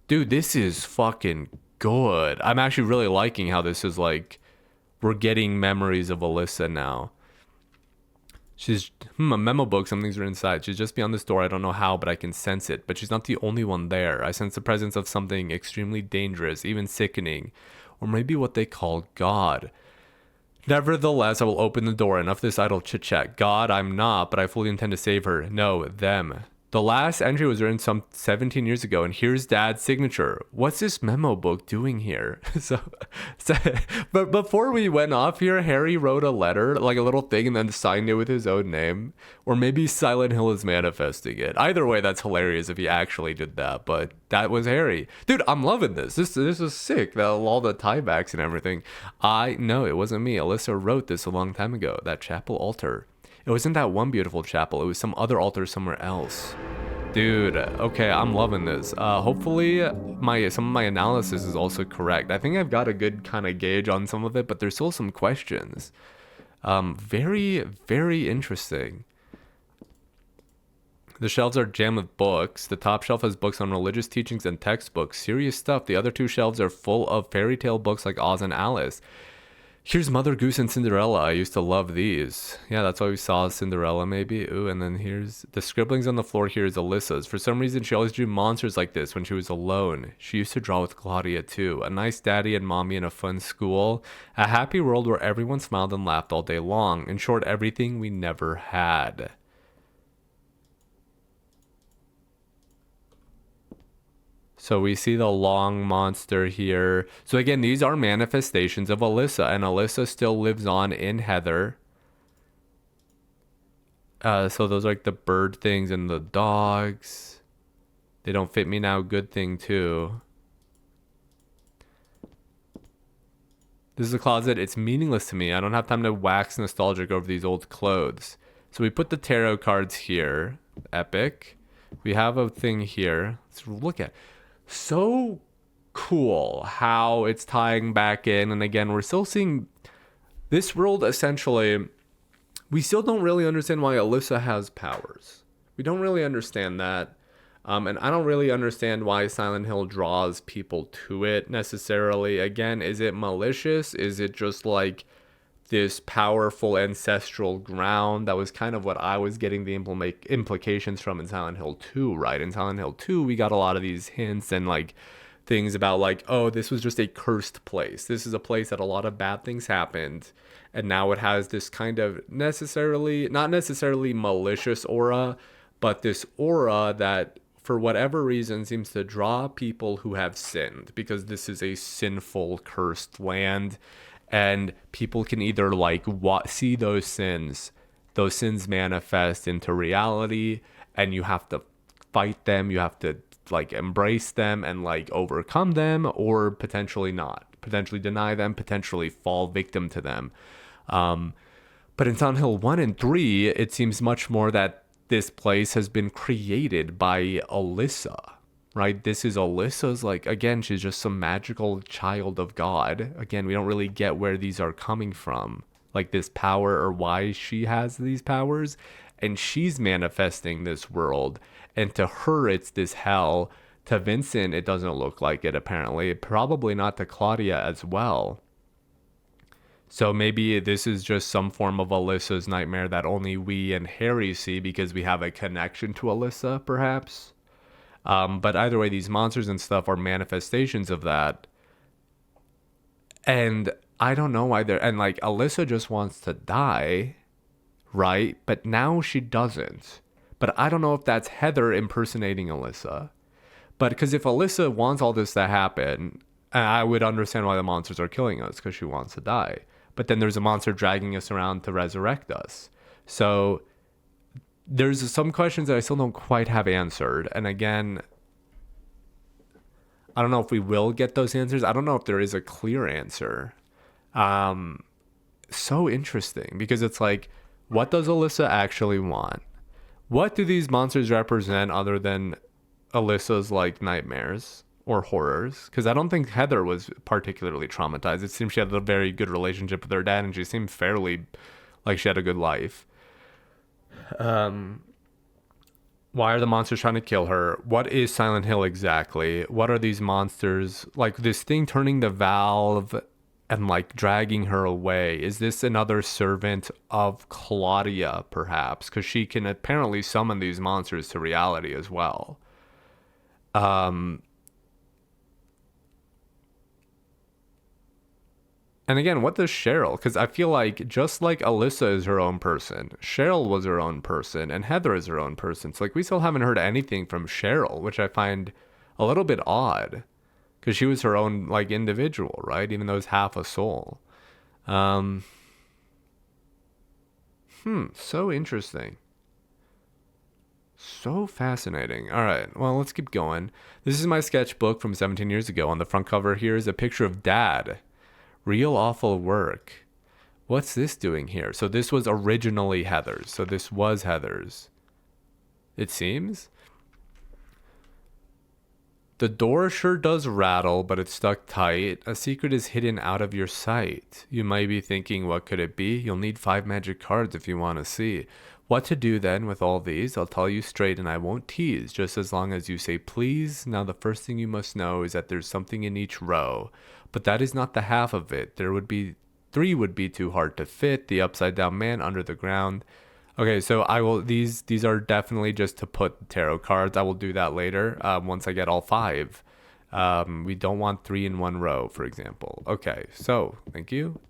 Dude, this is fucking good. I'm actually really liking how this is like, we're getting memories of Alessa now. She's, a memo book, some things are inside. She's just beyond this door. I don't know how, but I can sense it. But she's not the only one there. I sense the presence of something extremely dangerous, even sickening. Or maybe what they call God. Nevertheless, I will open the door. Enough of this idle chit-chat. God, I'm not, but I fully intend to save her. No, them. The last entry was written some 17 years ago, and here's Dad's signature. What's this memo book doing here? But before we went off here, Harry wrote a letter, like a little thing, and then signed it with his own name. Or maybe Silent Hill is manifesting it. Either way, that's hilarious if he actually did that, but that was Harry. Dude, I'm loving this. This is sick. All the tiebacks and everything. No, it wasn't me. Alessa wrote this a long time ago. That chapel altar. It wasn't that one beautiful chapel. It was some other altar somewhere else. Dude, okay, I'm loving this. Hopefully some of my analysis is also correct. I think I've got a good kind of gauge on some of it, but there's still some questions. Very, very interesting. The shelves are jammed with books. The top shelf has books on religious teachings and textbooks. Serious stuff. The other two shelves are full of fairy tale books like Oz and Alice. Here's Mother Goose and Cinderella. I used to love these. Yeah, that's why we saw Cinderella maybe. Ooh, and then here's the scribblings on the floor. Here is Alyssa's. For some reason, she always drew monsters like this when she was alone. She used to draw with Claudia too. A nice daddy and mommy in a fun school. A happy world where everyone smiled and laughed all day long. In short, everything we never had. So we see the long monster here. So again, these are manifestations of Alessa, and Alessa still lives on in Heather. So those are like the bird things and the dogs. They don't fit me now. Good thing too. This is a closet. It's meaningless to me. I don't have time to wax nostalgic over these old clothes. So we put the tarot cards here. Epic. We have a thing here. Let's look at. So cool how it's tying back in. And again, we're still seeing this world. Essentially, we still don't really understand why Alessa has powers. We don't really understand that. And I don't really understand why Silent Hill draws people to it necessarily. Again, is it malicious? Is it just like this powerful ancestral ground? That was kind of what I was getting the implications from in Silent Hill 2, right? In Silent Hill 2, we got a lot of these hints and like things about like, oh, this was just a cursed place. This is a place that a lot of bad things happened. And now it has this kind of not necessarily malicious aura, but this aura that for whatever reason seems to draw people who have sinned, because this is a sinful, cursed land. And people can either like see those sins manifest into reality, and you have to fight them, you have to like embrace them and like overcome them, or potentially not, potentially deny them, potentially fall victim to them. But in Silent Hill 1 and 3, it seems much more that this place has been created by Alessa. Right? This is Alessa's, like, again, she's just some magical child of God. Again, we don't really get where these are coming from, like this power or why she has these powers. And she's manifesting this world. And to her, it's this hell. To Vincent, it doesn't look like it, apparently. Probably not to Claudia as well. So maybe this is just some form of Alessa's nightmare that only we and Harry see because we have a connection to Alessa, perhaps. But either way, these monsters and stuff are manifestations of that. And I don't know why they're... And, like, Alessa just wants to die, right? But now she doesn't. But I don't know if that's Heather impersonating Alessa. But because if Alessa wants all this to happen, I would understand why the monsters are killing us, because she wants to die. But then there's a monster dragging us around to resurrect us. So... there's some questions that I still don't quite have answered. And again, I don't know if we will get those answers. I don't know if there is a clear answer. So interesting, because it's like, what does Alessa actually want? What do these monsters represent other than Alessa's like nightmares or horrors? Because I don't think Heather was particularly traumatized. It seems she had a very good relationship with her dad, and she seemed fairly like she had a good life. Why are the monsters trying to kill her? What is Silent Hill exactly? What are these monsters? Like this thing turning the valve and like dragging her away. Is this another servant of Claudia, perhaps? Because she can apparently summon these monsters to reality as well. And again, what does Cheryl? Because I feel like just like Alessa is her own person, Cheryl was her own person, and Heather is her own person. So like we still haven't heard anything from Cheryl, which I find a little bit odd, because she was her own like individual, right? Even though it's half a soul. So interesting. So fascinating. All right, well, let's keep going. This is my sketchbook from 17 years ago. On the front cover here is a picture of Dad. Real awful work. What's this doing here? So this was originally Heather's. So this was Heather's. It seems. The door sure does rattle, but it's stuck tight. A secret is hidden out of your sight. You might be thinking, what could it be? You'll need 5 magic cards if you want to see. What to do then with all these? I'll tell you straight and I won't tease, just as long as you say please. Now the first thing you must know is that there's something in each row. But that is not the half of it. There would be 3 would be too hard to fit. The upside down man under the ground. Okay, so I will, these are definitely just to put tarot cards. I will do that later, once I get all 5. We don't want 3 in one row, for example. Okay, so thank you.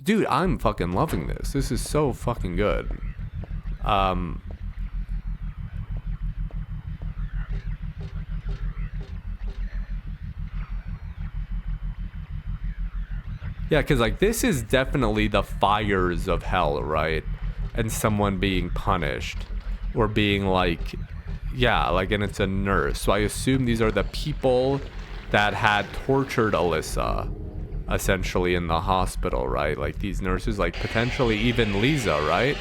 Dude, I'm fucking loving this. This is so fucking good. Yeah, because like this is definitely the fires of hell, right? And someone being punished or being like, yeah, like, and it's a nurse. So I assume these are the people that had tortured Alessa essentially in the hospital, right? Like these nurses, like potentially even Lisa, right?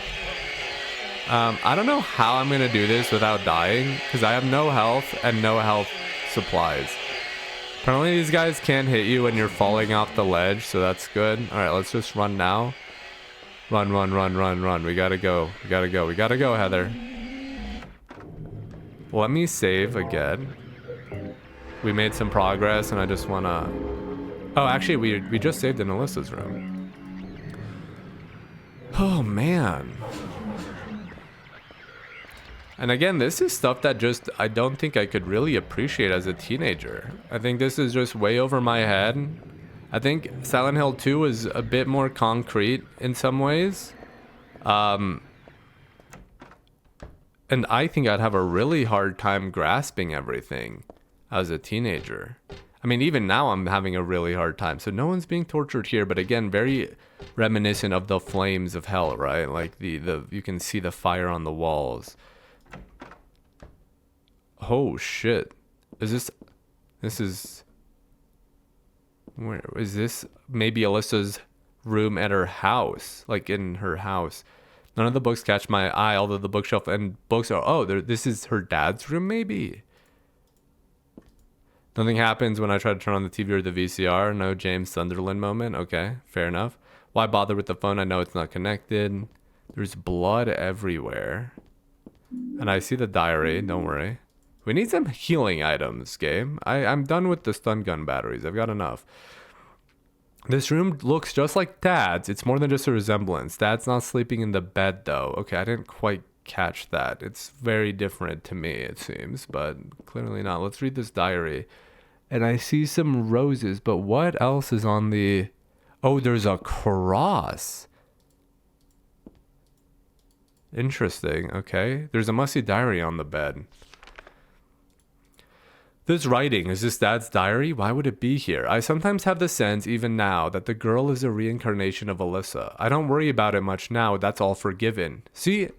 I don't know how I'm gonna do this without dying because I have no health and no health supplies. Apparently these guys can't hit you when you're falling off the ledge, so that's good. All right, let's just run now. Run. We gotta go, Heather. Let me save again. We made some progress and I just wanna... Oh, actually, we just saved in Alessa's room. Oh, man. And again, this is stuff that just I don't think I could really appreciate as a teenager. I think this is just way over my head. I think Silent Hill 2 is a bit more concrete in some ways. And I think I'd have a really hard time grasping everything as a teenager. I mean, even now I'm having a really hard time. So no one's being tortured here, but again, very reminiscent of the flames of hell, right? Like the you can see the fire on the walls. Oh shit. This is where is this? Maybe Alessa's room at her house, like in her house. None of the books catch my eye, although the bookshelf and books are, oh, this is her dad's room maybe. Nothing happens when I try to turn on the TV or the VCR. No James Sunderland moment. Okay, fair enough. Why bother with the phone? I know it's not connected. There's blood everywhere. And I see the diary, don't worry. We need some healing items, game. I'm done with the stun gun batteries. I've got enough. This room looks just like Dad's. It's more than just a resemblance. Dad's not sleeping in the bed, though. Okay, I didn't quite catch that. It's very different to me, it seems, but clearly not. Let's read this diary. And I see some roses, but what else is on the... Oh, there's a cross. Interesting, okay. There's a musty diary on the bed. This writing, is this Dad's diary? Why would it be here? I sometimes have the sense, even now, that the girl is a reincarnation of Alessa. I don't worry about it much now, that's all forgiven. See,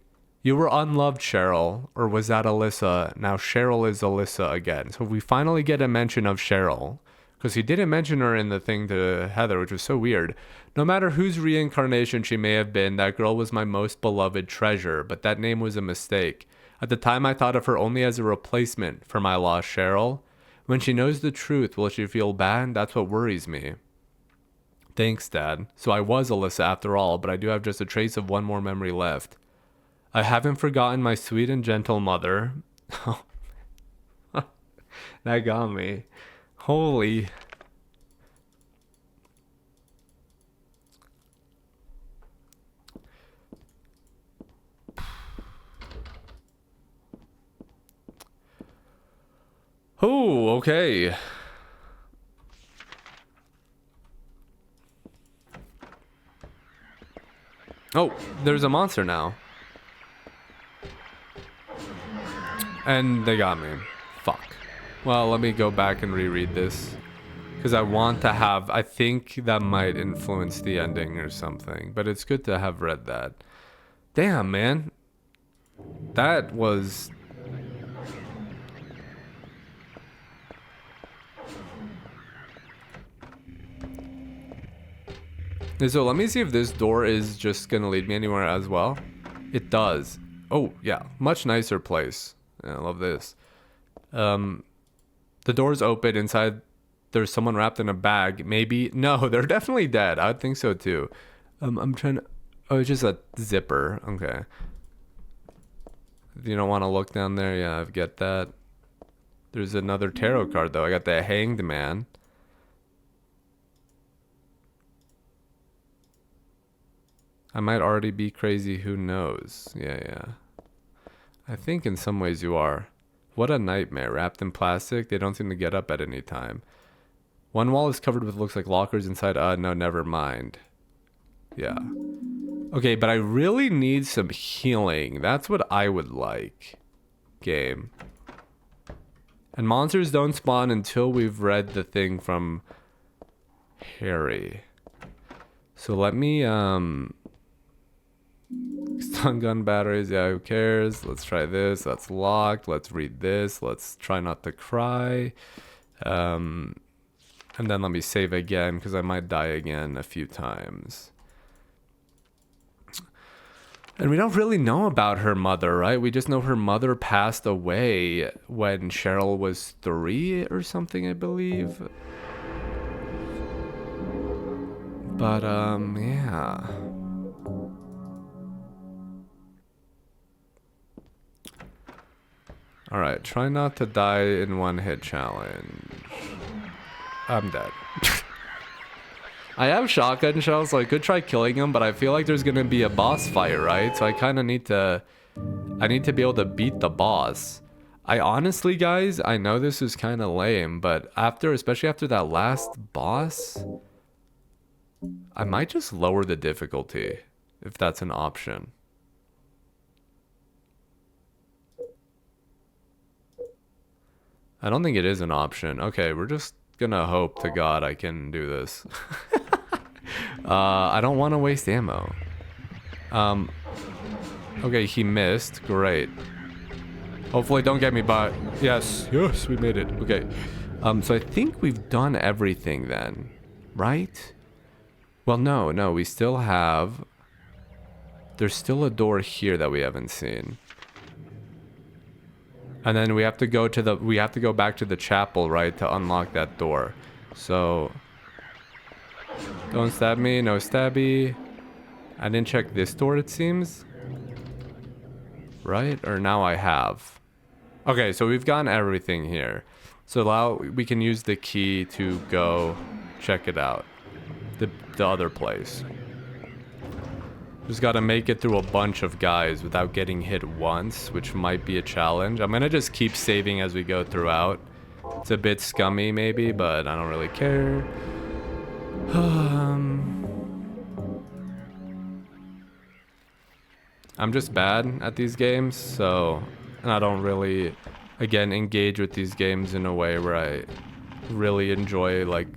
you were unloved, Cheryl, or was that Alessa? Now Cheryl is Alessa again. So we finally get a mention of Cheryl, because he didn't mention her in the thing to Heather, which was so weird. No matter whose reincarnation she may have been, that girl was my most beloved treasure, but that name was a mistake. At the time, I thought of her only as a replacement for my lost Cheryl. When she knows the truth, will she feel bad? That's what worries me. Thanks, Dad. So I was Alessa after all, but I do have just a trace of one more memory left. I haven't forgotten my sweet and gentle mother. That got me. Holy... Oh, okay. Oh, there's a monster now. And they got me. Fuck. Well, let me go back and reread this. Because I want to have... I think that might influence the ending or something. But it's good to have read that. Damn, man. That was... So let me see if this door is just gonna lead me anywhere as well. It does. Oh, yeah. Much nicer place. Yeah, I love this. The door's open. Inside, there's someone wrapped in a bag. Maybe. No, they're definitely dead. I would think so too. I'm trying to... Oh, it's just a zipper. Okay. You don't want to look down there? Yeah, I get that. There's another tarot card, though. I got the Hanged Man. I might already be crazy. Who knows? Yeah. I think in some ways you are. What a nightmare. Wrapped in plastic. They don't seem to get up at any time. One wall is covered with looks like lockers inside. No, never mind. Yeah. Okay, but I really need some healing. That's what I would like. Game. And monsters don't spawn until we've read the thing from Harry. So let me, stun gun batteries. Yeah, who cares? Let's try this. That's locked. Let's read this. Let's try not to cry. And then let me save again because I might die again a few times. And we don't really know about her mother, right? We just know her mother passed away when Cheryl was 3 or something, I believe. But, yeah. Alright, try not to die in one hit challenge. I'm dead. I have shotgun shells, so I could try killing him, but I feel like there's gonna be a boss fight, right? So I kind of need to... I need to be able to beat the boss. I honestly, guys, I know this is kind of lame, but especially after that last boss, I might just lower the difficulty, if that's an option. I don't think it is an option. Okay, we're just gonna hope to God I can do this. I don't want to waste ammo. Okay, he missed. Great. Hopefully don't get me by. Yes, we made it. Okay. So I think we've done everything then, right? Well, no, we still have... There's still a door here that we haven't seen. And then we have to go to the... We have to go back to the chapel, right, to unlock that door. So... Don't stab me, no stabby. I didn't check this door, it seems. Right? Or now I have. Okay, so we've gotten everything here. So now we can use the key to go check it out. The other place. Just gotta make it through a bunch of guys without getting hit once, which might be a challenge. I'm gonna just keep saving as we go throughout. It's a bit scummy maybe, but I don't really care. I'm just bad at these games, so... And I don't really, again, engage with these games in a way where I really enjoy, like,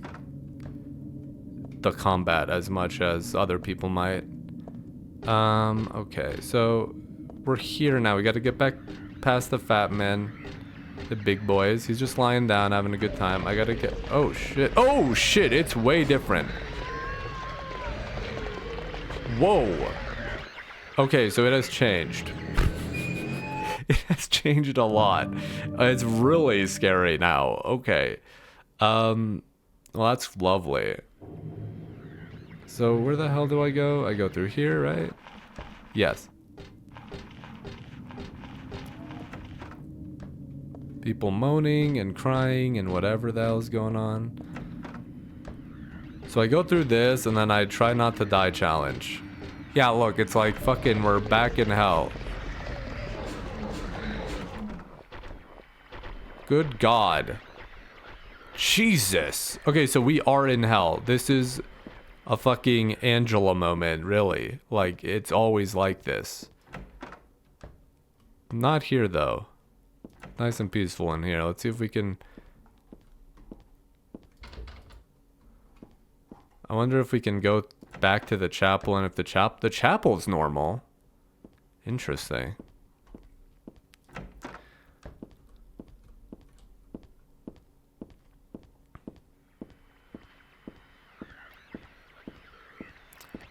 the combat as much as other people might. Okay, so we're here now. We gotta get back past the fat men, the big boys. He's just lying down, having a good time. I gotta get... Oh, shit. Oh, shit, it's way different. Whoa. Okay, so it has changed. It has changed a lot. It's really scary now. Okay. Well, that's lovely. So where the hell do I go? I go through here, right? Yes. People moaning and crying and whatever the hell's going on. So I go through this and then I try not to die challenge. Yeah, look, it's like fucking we're back in hell. Good God. Jesus. Okay, so we are in hell. This is a fucking Angela moment, really. Like, it's always like this. Not here, though. Nice and peaceful in here. Let's see if we can... I wonder if we can go back to the chapel, and if the chapel's normal. Interesting.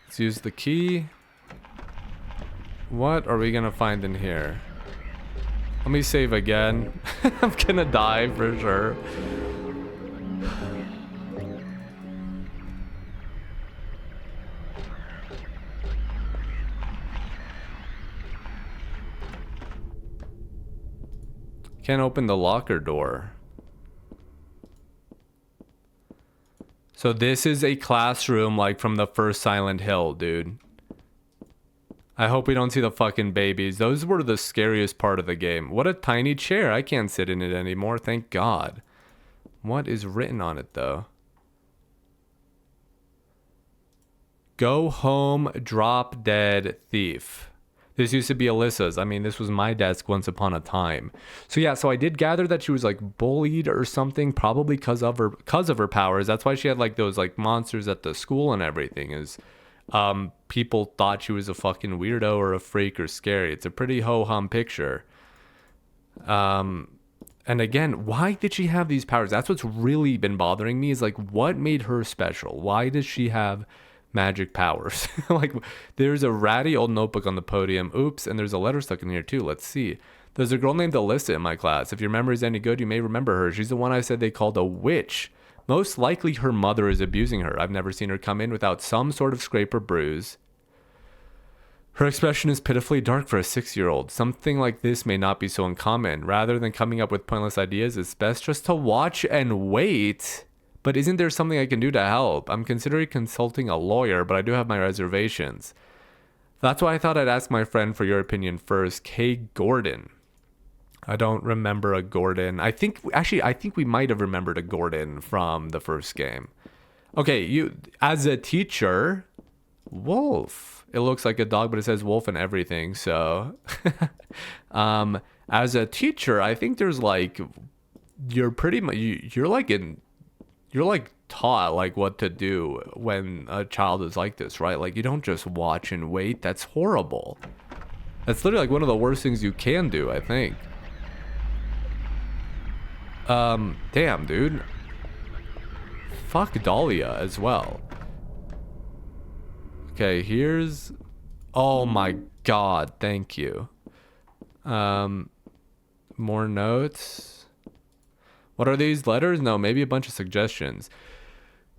Let's use the key. What are we gonna find in here? Let me save again. I'm gonna die for sure. Can't open the locker door. So this is a classroom like from the first Silent Hill, dude. I hope we don't see the fucking babies. Those were the scariest part of the game. What a tiny chair. I can't sit in it anymore, thank God. What is written on it, though? Go home, drop dead thief. This used to be Alessa's. I mean, this was my desk once upon a time. So yeah, so I did gather that she was like bullied or something, probably because of her powers. That's why she had like those like monsters at the school and everything. Is people thought she was a fucking weirdo or a freak or scary. It's a pretty ho-hum picture. And again, why did she have these powers? That's what's really been bothering me, is like, what made her special? Why does she have magic powers? Like, there's a ratty old notebook on the podium. Oops, and there's a letter stuck in here too. Let's see. There's a girl named Alessa in my class. If your memory is any good, you may remember her. She's the one I said they called a witch. Most likely her mother is abusing her. I've never seen her come in without some sort of scrape or bruise. Her expression is pitifully dark for a 6-year-old. Something like this may not be so uncommon. Rather than coming up with pointless ideas, it's best just to watch and wait. But isn't there something I can do to help? I'm considering consulting a lawyer, but I do have my reservations. That's why I thought I'd ask my friend for your opinion first. K. Gordon. I don't remember a Gordon. I think we might have remembered a Gordon from the first game. Okay, you as a teacher, wolf. It looks like a dog, but it says wolf and everything. So, as a teacher, I think there's like, you're pretty much you're like taught like what to do when a child is like this, right? Like, you don't just watch and wait. That's horrible. That's literally like one of the worst things you can do, I think. Damn, dude. Fuck Dahlia as well. Okay, here's... Oh my God, thank you. More notes. What are these letters? No, maybe a bunch of suggestions.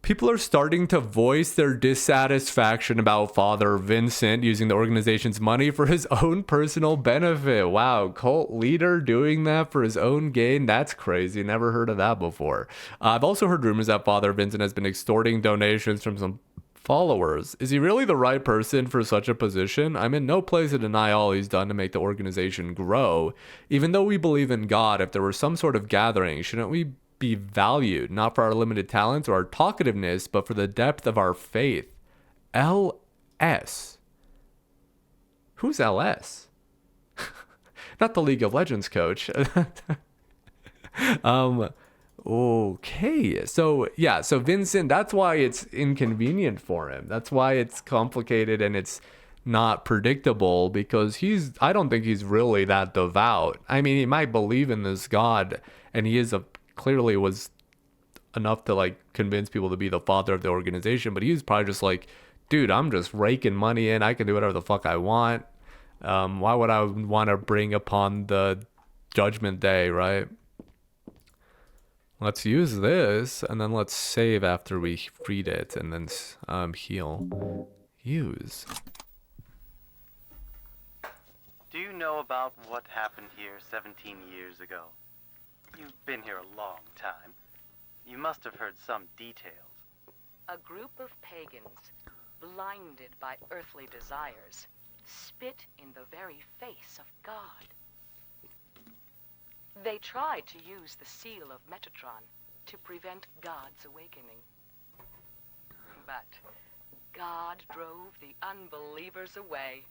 People are starting to voice their dissatisfaction about Father Vincent using the organization's money for his own personal benefit. Wow, cult leader doing that for his own gain? That's crazy. Never heard of that before. I've also heard rumors that Father Vincent has been extorting donations from some followers. Is he really the right person for such a position? I'm in no place to deny all he's done to make the organization grow. Even though we believe in God, if there were some sort of gathering, shouldn't we be valued, not for our limited talents or our talkativeness, but for the depth of our faith? LS. Who's LS? Not the League of Legends coach. Okay, so yeah, so Vincent, that's why it's inconvenient for him. That's why it's complicated and it's not predictable, because I don't think he's really that devout. I mean, he might believe in this God, and he clearly was enough to like convince people to be the father of the organization, but he's probably just like, dude, I'm just raking money in. I can do whatever the fuck I want. Why would I want to bring upon the judgment day, right? Let's use this, and then let's save after we read it, and then heal. Use. Do you know about what happened here 17 years ago? You've been here a long time. You must have heard some details. A group of pagans, blinded by earthly desires, spit in the very face of God. They tried to use the seal of Metatron to prevent God's awakening. But God drove the unbelievers away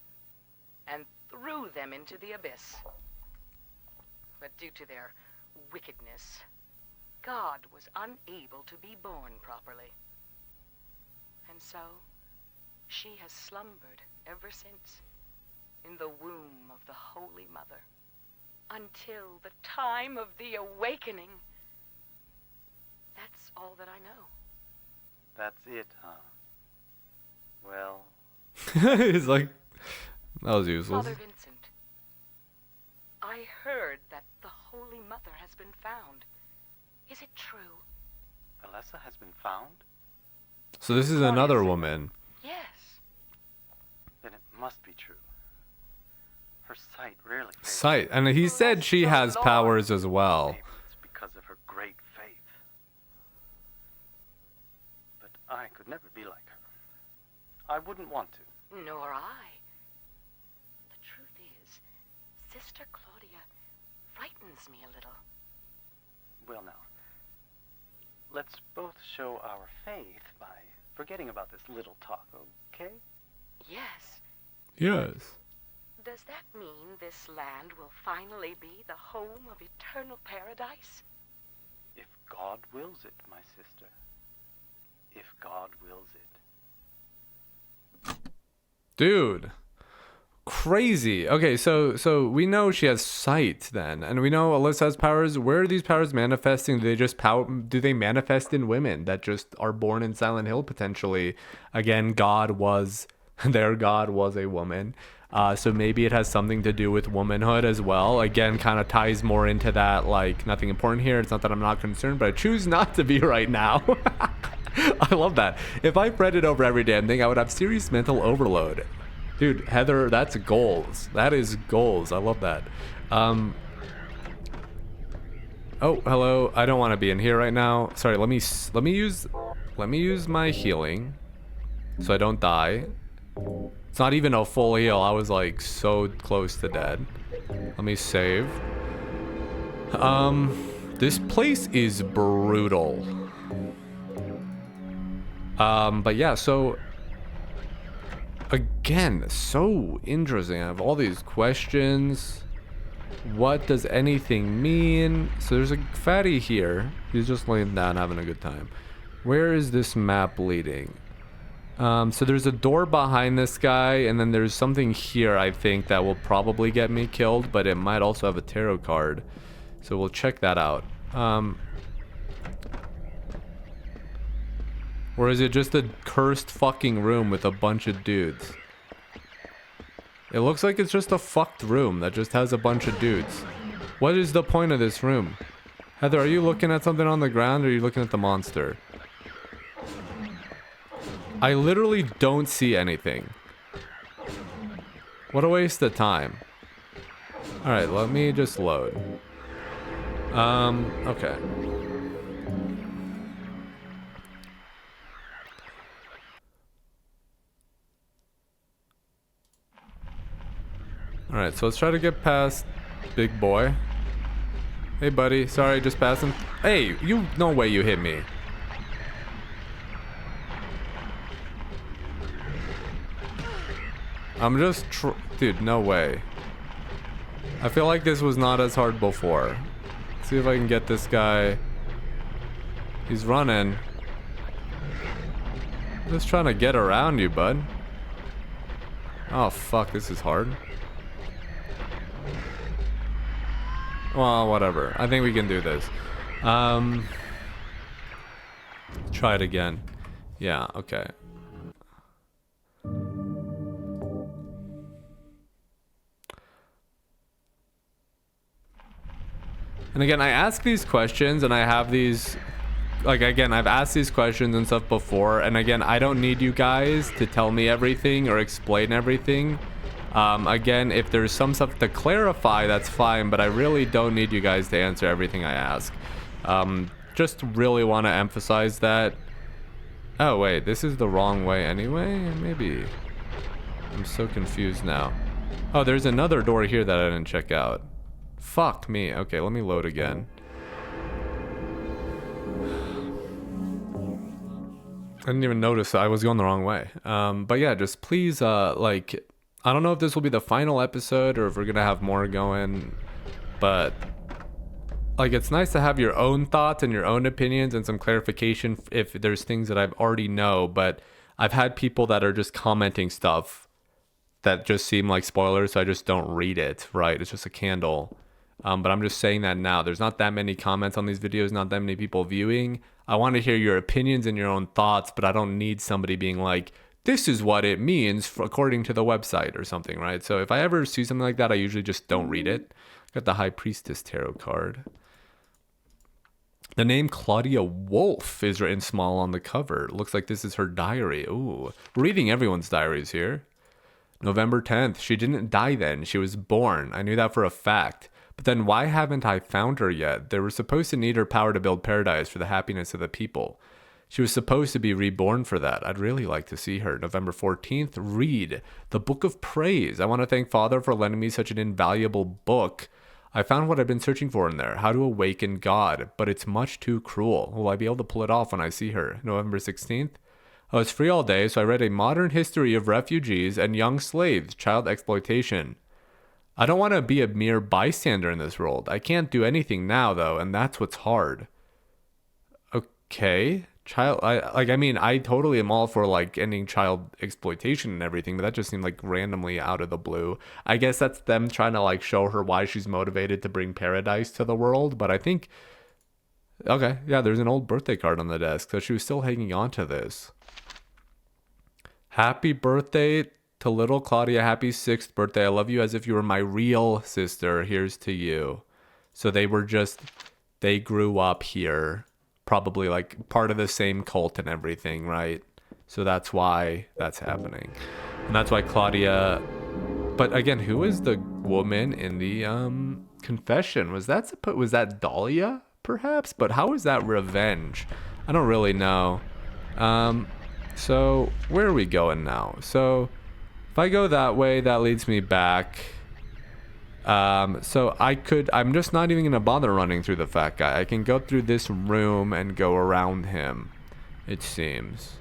and threw them into the abyss. But due to their wickedness, God was unable to be born properly. And so, she has slumbered ever since in the womb of the Holy Mother, until the time of the awakening. That's all that I know. That's it, huh? Well... He's like, that was useless. Father Vincent, I heard mother has been found. Is it true? Alessa has been found? So this is another woman. Yes. Then it must be true. Her sight rarely fails. Sight. And he said she has powers as well. Maybe it's because of her great faith. But I could never be like her. I wouldn't want to. Nor I. The truth is, Sister Claudia frightens me a little. Well now, let's both show our faith by forgetting about this little talk, okay? Yes. Yes. Does that mean this land will finally be the home of eternal paradise? If God wills it, my sister. If God wills it. Dude. Crazy. Okay, so we know she has sight then, and we know Alessa has powers. Where are these powers manifesting? Do they manifest in women that just are born in Silent Hill potentially? Again, their God was a woman. So maybe it has something to do with womanhood as well. Again, kind of ties more into that, like, nothing important here. It's not that I'm not concerned, but I choose not to be right now. I love that. If I fretted over every damn thing, I would have serious mental overload. Dude, Heather, that's goals. That is goals. I love that. Oh, hello. I don't want to be in here right now. Sorry, let me use my healing so I don't die. It's not even a full heal. I was like so close to dead. Let me save. This place is brutal. But yeah, so again, so interesting. I have all these questions. What does anything mean? So there's a fatty here. He's just laying down having a good time. Where is this map leading? So there's a door behind this guy, and then there's something here, I think, that will probably get me killed, but it might also have a tarot card. So we'll check that out. Or is it just a cursed fucking room with a bunch of dudes? It looks like it's just a fucked room that just has a bunch of dudes. What is the point of this room? Heather, are you looking at something on the ground, or are you looking at the monster? I literally don't see anything. What a waste of time. Alright, let me just load. Okay. Alright, so let's try to get past Big Boy. Hey buddy, sorry, just passing. Hey, no way you hit me. I'm just dude, no way. I feel like this was not as hard before. Let's see if I can get this guy. He's running. I'm just trying to get around you, bud. Oh fuck, this is hard. Well, whatever. I think we can do this. Try it again. Yeah, okay. And again, I ask these questions and I have these, like, again, I've asked these questions and stuff before. And again, I don't need you guys to tell me everything or explain everything. Again, if there's some stuff to clarify, that's fine. But I really don't need you guys to answer everything I ask. Just really want to emphasize that. Oh, wait, this is the wrong way anyway? Maybe. I'm so confused now. Oh, there's another door here that I didn't check out. Fuck me. Okay, let me load again. I didn't even notice I was going the wrong way. But yeah, just please, like, I don't know if this will be the final episode or if we're gonna have more going, but like, it's nice to have your own thoughts and your own opinions and some clarification if there's things that I've already know. But I've had people that are just commenting stuff that just seem like spoilers, so I just don't read it, right? It's just a candle. But I'm just saying that now. There's not that many comments on these videos, not that many people viewing. I want to hear your opinions and your own thoughts, but I don't need somebody being like, this is what it means according to the website or something, right? So if I ever see something like that, I usually just don't read it. Got the High Priestess tarot card. The name Claudia Wolf is written small on the cover. It looks like this is her diary. Ooh, we're reading everyone's diaries here. November 10th. She didn't die then. She was born. I knew that for a fact. But then why haven't I found her yet? They were supposed to need her power to build paradise for the happiness of the people. She was supposed to be reborn for that. I'd really like to see her. November 14th. Read the Book of Praise. I want to thank Father for lending me such an invaluable book. I found what I've been searching for in there, how to awaken God, but it's much too cruel. Will I be able to pull it off when I see her? November 16th. I was free all day, so I read A Modern History of Refugees and Young Slaves, Child Exploitation. I don't want to be a mere bystander in this world. I can't do anything now, though, and that's what's hard. Okay. I totally am all for like ending child exploitation and everything, but that just seemed like randomly out of the blue. I guess that's them trying to like show her why she's motivated to bring paradise to the world. But I think, okay, yeah, there's an old birthday card on the desk, so she was still hanging on to this. Happy birthday to little Claudia. Happy 6th birthday. I love you as if you were my real sister. Here's to you. So they grew up here. Probably like part of the same cult and everything, right? So that's why that's happening. And that's why Claudia, but again, who is the woman in the confession? Was that Dahlia perhaps? But how is that revenge? I don't really know. So where are we going now? So if I go that way, that leads me back. So I'm just not even gonna bother running through the fat guy. I can go through this room and go around him, it seems.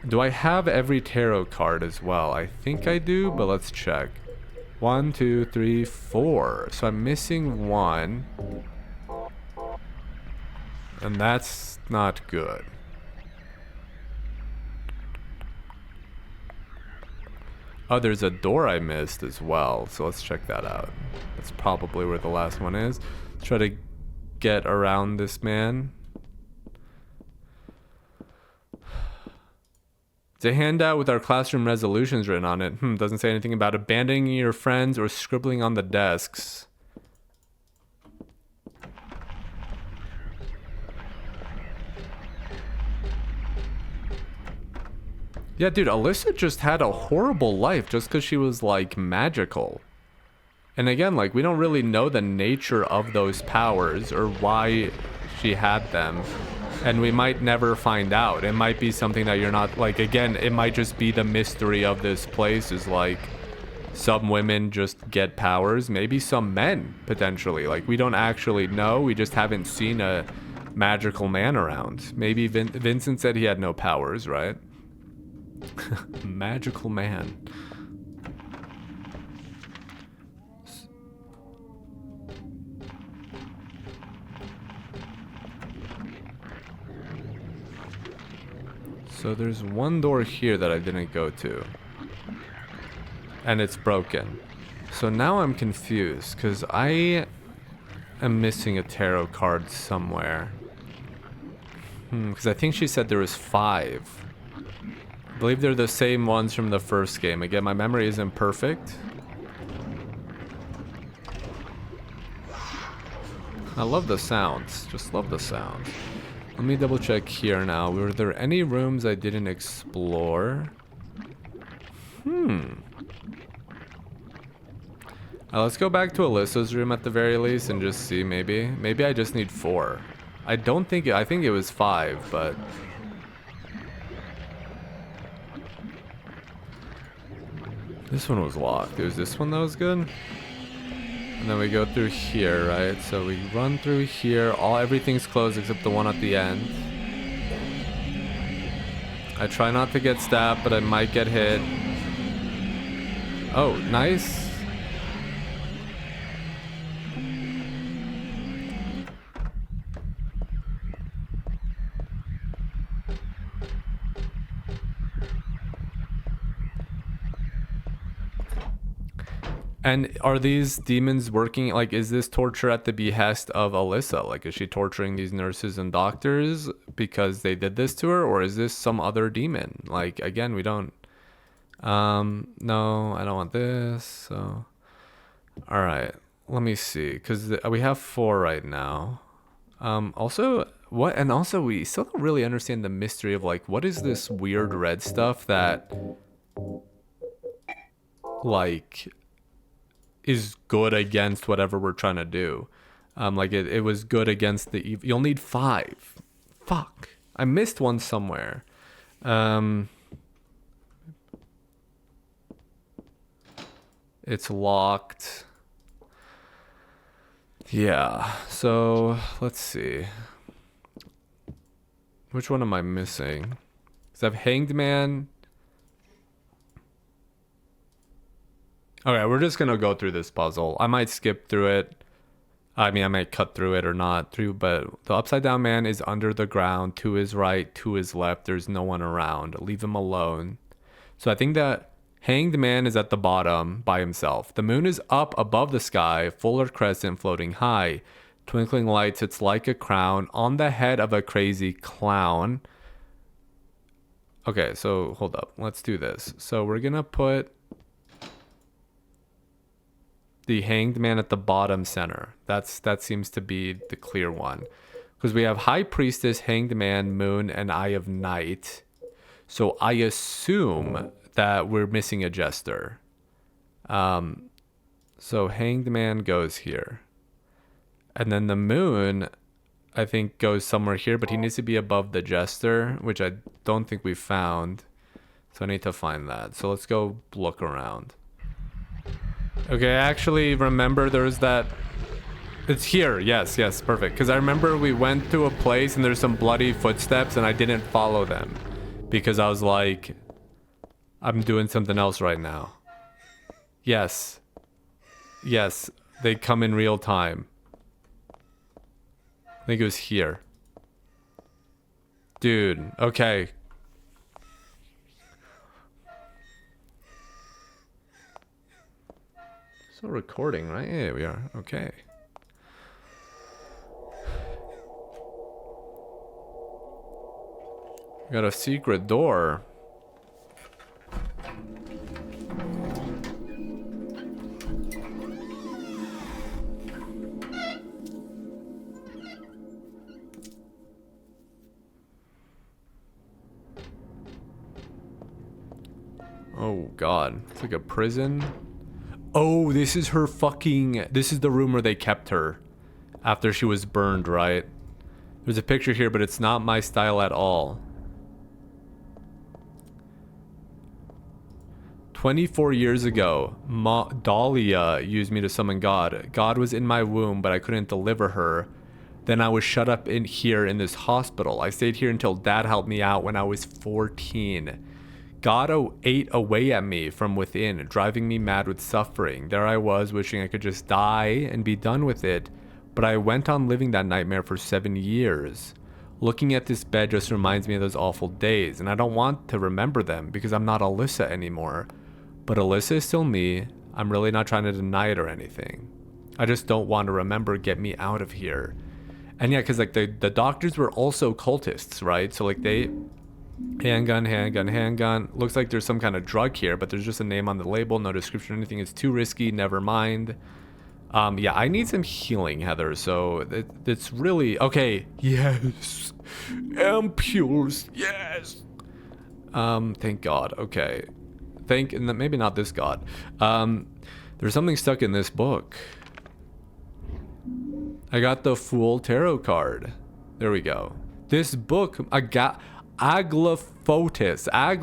Do I have every tarot card as well? I think I do, but let's check. 1, 2, 3, 4. So I'm missing one. And that's not good. Oh, there's a door I missed as well, so let's check that out. That's probably where the last one is. Let's try to get around this man. It's a handout with our classroom resolutions written on it. Doesn't say anything about abandoning your friends or scribbling on the desks. Yeah, dude, Alessa just had a horrible life just because she was, like, magical. And again, like, we don't really know the nature of those powers or why she had them. And we might never find out. It might be something that you're not, like, again, it might just be the mystery of this place is, like, some women just get powers. Maybe some men, potentially. Like, we don't actually know. We just haven't seen a magical man around. Maybe Vincent said he had no powers, right? Magical man. So there's one door here that I didn't go to. And it's broken. So now I'm confused because I am missing a tarot card somewhere. Because I think she said there was 5. I believe they're the same ones from the first game. Again, my memory isn't perfect. I love the sounds. Just love the sounds. Let me double check here now. Were there any rooms I didn't explore? Let's go back to Alessa's room at the very least and just see maybe. Maybe I just need 4. I think it was 5, but... This one was locked. It was this one that was good. And then we go through here, right? So we run through here. Everything's closed except the one at the end. I try not to get stabbed, but I might get hit. Oh, nice. And are these demons working, like, is this torture at the behest of Alessa? Like, is she torturing these nurses and doctors because they did this to her? Or is this some other demon? Like, again, we don't... no, I don't want this, so... Alright, let me see, because we have 4 right now. Also, what, and also we still don't really understand the mystery of like, what is this weird red stuff that like is good against whatever we're trying to do. Like it was good against the evil. You'll need 5. Fuck. I missed one somewhere. It's locked. Yeah, so let's see. Which one am I missing? Because I have Hanged Man. Okay, we're just gonna go through this puzzle. I might skip through it. I mean, I might cut through it or not through, but the upside down man is under the ground, to his right, to his left. There's no one around. Leave him alone. So I think that Hanged Man is at the bottom by himself. The moon is up above the sky, fuller crescent floating high. Twinkling lights, it's like a crown on the head of a crazy clown. Okay, so hold up. Let's do this. So we're gonna put the Hanged Man at the bottom center. That seems to be the clear one. Because we have High Priestess, Hanged Man, Moon, and Eye of Night. So I assume that we're missing a jester. So Hanged Man goes here. And then the moon, I think, goes somewhere here, but he needs to be above the jester, which I don't think we found. So I need to find that. So let's go look around. Okay, I actually remember there's that... It's here. Yes, yes, perfect. Because I remember we went to a place and there's some bloody footsteps and I didn't follow them. Because I was like, I'm doing something else right now. Yes. Yes, they come in real time. I think it was here. Dude, okay. Still recording, right? Yeah, we are. Okay. Got a secret door. Oh god, it's like a prison. Oh, this is her fucking... This is the room where they kept her after she was burned, right? There's a picture here, but it's not my style at all. 24 years ago, Dahlia used me to summon God. God was in my womb, but I couldn't deliver her. Then I was shut up in here in this hospital. I stayed here until Dad helped me out when I was 14. God ate away at me from within, driving me mad with suffering. There I was, wishing I could just die and be done with it. But I went on living that nightmare for 7 years. Looking at this bed just reminds me of those awful days, and I don't want to remember them because I'm not Alessa anymore. But Alessa is still me. I'm really not trying to deny it or anything. I just don't want to remember. Get me out of here. And yeah, because like the doctors were also cultists, right? So like they... Handgun, handgun, handgun. Looks like there's some kind of drug here, but there's just a name on the label, no description or anything. It's too risky, never mind. Yeah, I need some healing, Heather, so it's really... Okay, yes. Ampules, yes. Thank God, okay. Maybe not this God. There's something stuck in this book. I got the Fool Tarot card. There we go. This book, I got... Agliphotis. I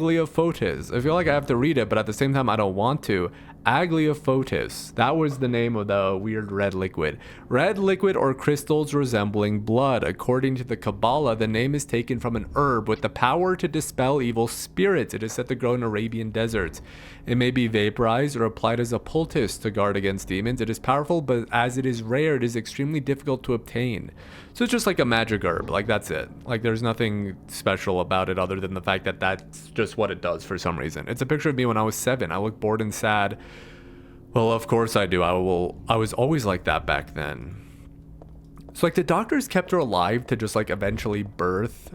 feel like I have to read it, but at the same time I don't want to. Agliphotis. That was the name of the weird red liquid. Red liquid or crystals resembling blood. According to the Kabbalah, the name is taken from an herb with the power to dispel evil spirits. It is said to grow in Arabian deserts. It may be vaporized or applied as a poultice to guard against demons. It is powerful, but as it is rare, it is extremely difficult to obtain. So it's just like a magic herb, like that's it. Like there's nothing special about it other than the fact that that's just what it does for some reason. It's a picture of me when I was 7. I look bored and sad. Well, of course I do. I was always like that back then. So like the doctors kept her alive to just like eventually birth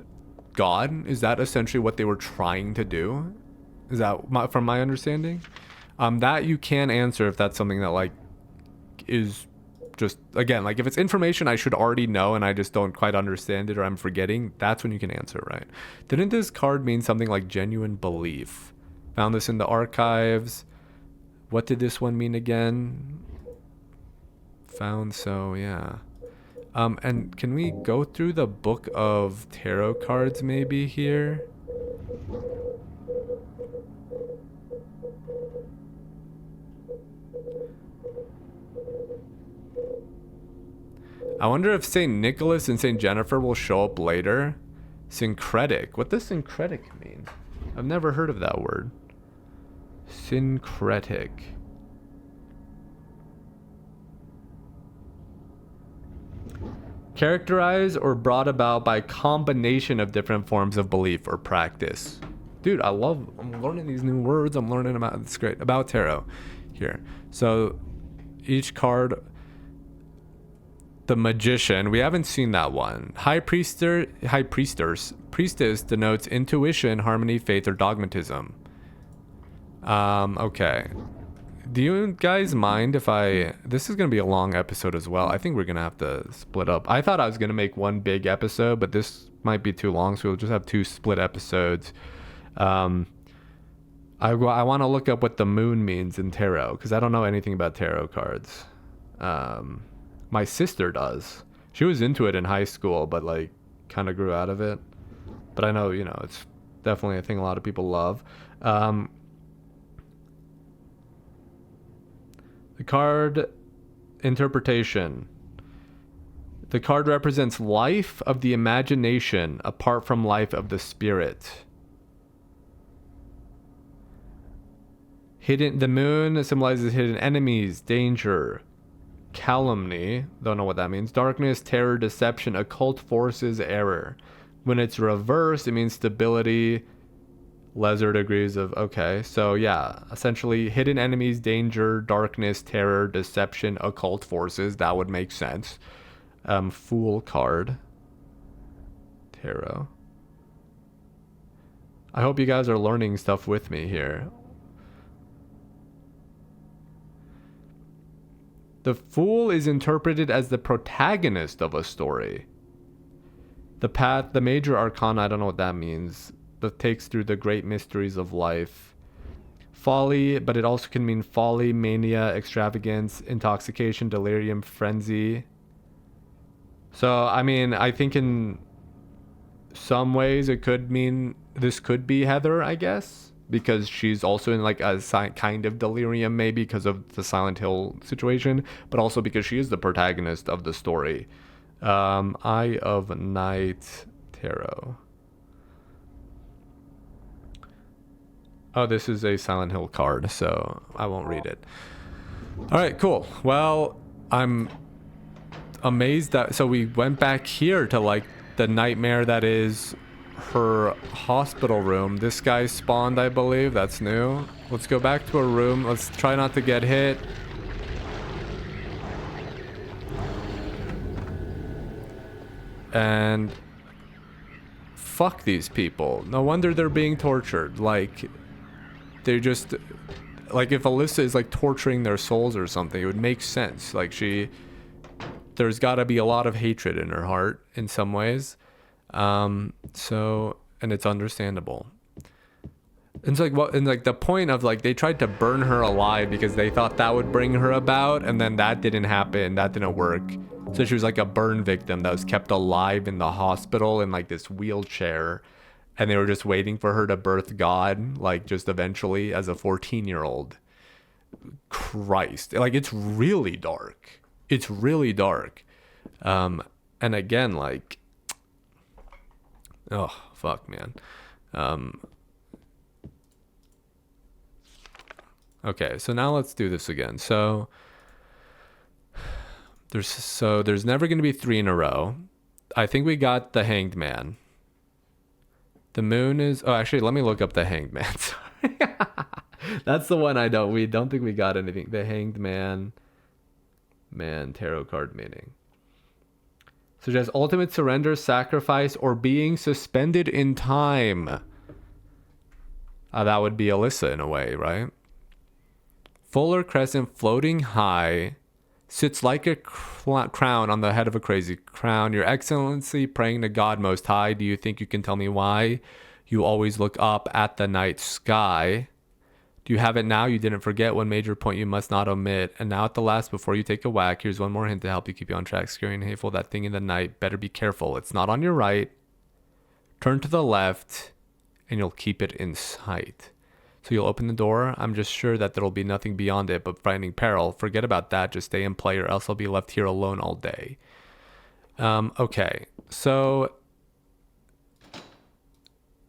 God. Is that essentially what they were trying to do? Is that from my understanding? That you can answer if that's something that like is just, again, like if it's information I should already know and I just don't quite understand it or I'm forgetting, that's when you can answer, right? Didn't this card mean something like genuine belief? Found this in the archives. What did this one mean again? Found, so yeah. And can we go through the book of tarot cards maybe here? I wonder if St. Nicholas and St. Jennifer will show up later. Syncretic. What does syncretic mean? I've never heard of that word. Syncretic. Characterized or brought about by combination of different forms of belief or practice. Dude, I'm learning these new words. I'm learning about, it's great, about tarot here. So each card, the magician, we haven't seen that one. Priestess denotes intuition, harmony, faith, or dogmatism. Okay. Do you guys mind if this is going to be a long episode as well. I think we're going to have to split up. I thought I was going to make one big episode, but this might be too long, so we'll just have 2 split episodes. I want to look up what the moon means in tarot, because I don't know anything about tarot cards. My sister does. She was into it in high school, but like kind of grew out of it. But I know, it's definitely a thing a lot of people love. The card interpretation. The card represents life of the imagination apart from life of the spirit. The moon symbolizes hidden enemies, danger, calumny, don't know what that means, darkness, terror, deception, occult forces, error. When it's reversed, it means stability, lesser degrees of, okay, so yeah, essentially hidden enemies, danger, darkness, terror, deception, occult forces, that would make sense. Fool card. Tarot. I hope you guys are learning stuff with me here. The Fool is interpreted as the protagonist of a story. The major arcana, I don't know what that means, that takes through the great mysteries of life. Folly, but it also can mean folly, mania, extravagance, intoxication, delirium, frenzy. So, I mean, I think in some ways it could mean this could be Heather, I guess, because she's also in like a kind of delirium, maybe because of the Silent Hill situation, but also because she is the protagonist of the story. Eye of Night Tarot. Oh, this is a Silent Hill card, so I won't read it. All right, cool. Well, I'm amazed that, so we went back here to like the nightmare that is her hospital room. This guy spawned, I believe. That's new. Let's go back to her room. Let's try not to get hit. And fuck these people. No wonder they're being tortured. Like, they're just, like, if Alessa is like torturing their souls or something, it would make sense. Like, there's got to be a lot of hatred in her heart in some ways. So, and it's understandable. And it's like, what, and like the point of like, they tried to burn her alive because they thought that would bring her about, and then that didn't happen. That didn't work. So she was like a burn victim that was kept alive in the hospital in like this wheelchair, and they were just waiting for her to birth God, like just eventually as a 14-year-old. Christ. Like, it's really dark. It's really dark. And again, like, oh, fuck, man. Okay, so now let's do this again. So there's never going to be 3 in a row. I think we got the Hanged Man. The moon is, oh, actually, let me look up the Hanged Man. Sorry. That's the one we don't think we got anything. The Hanged Man tarot card meaning. Suggests ultimate surrender, sacrifice, or being suspended in time. That would be Alessa in a way, right? Fuller crescent floating high, sits like a crown on the head of a crazy crown. Your Excellency, praying to God Most High, do you think you can tell me why you always look up at the night sky? Do you have it now? You didn't forget one major point you must not omit. And now at the last, before you take a whack, here's one more hint to help you keep you on track. Scary and hateful, that thing in the night. Better be careful. It's not on your right. Turn to the left, and you'll keep it in sight. So you'll open the door. I'm just sure that there'll be nothing beyond it but frightening peril. Forget about that. Just stay and play, or else I'll be left here alone all day. Okay. So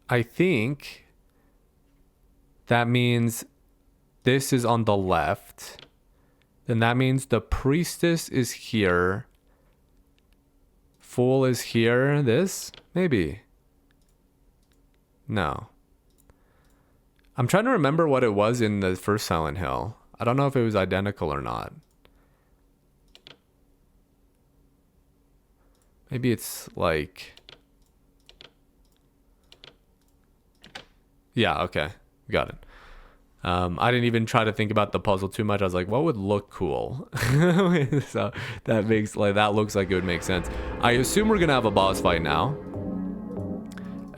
I think that means this is on the left. Then that means the priestess is here. Fool is here. This? Maybe. No. I'm trying to remember what it was in the first Silent Hill. I don't know if it was identical or not. Maybe it's like... Yeah, okay. Got it. I didn't even try to think about the puzzle too much. I was like, what would look cool? So that looks like it would make sense. I assume we're gonna have a boss fight now.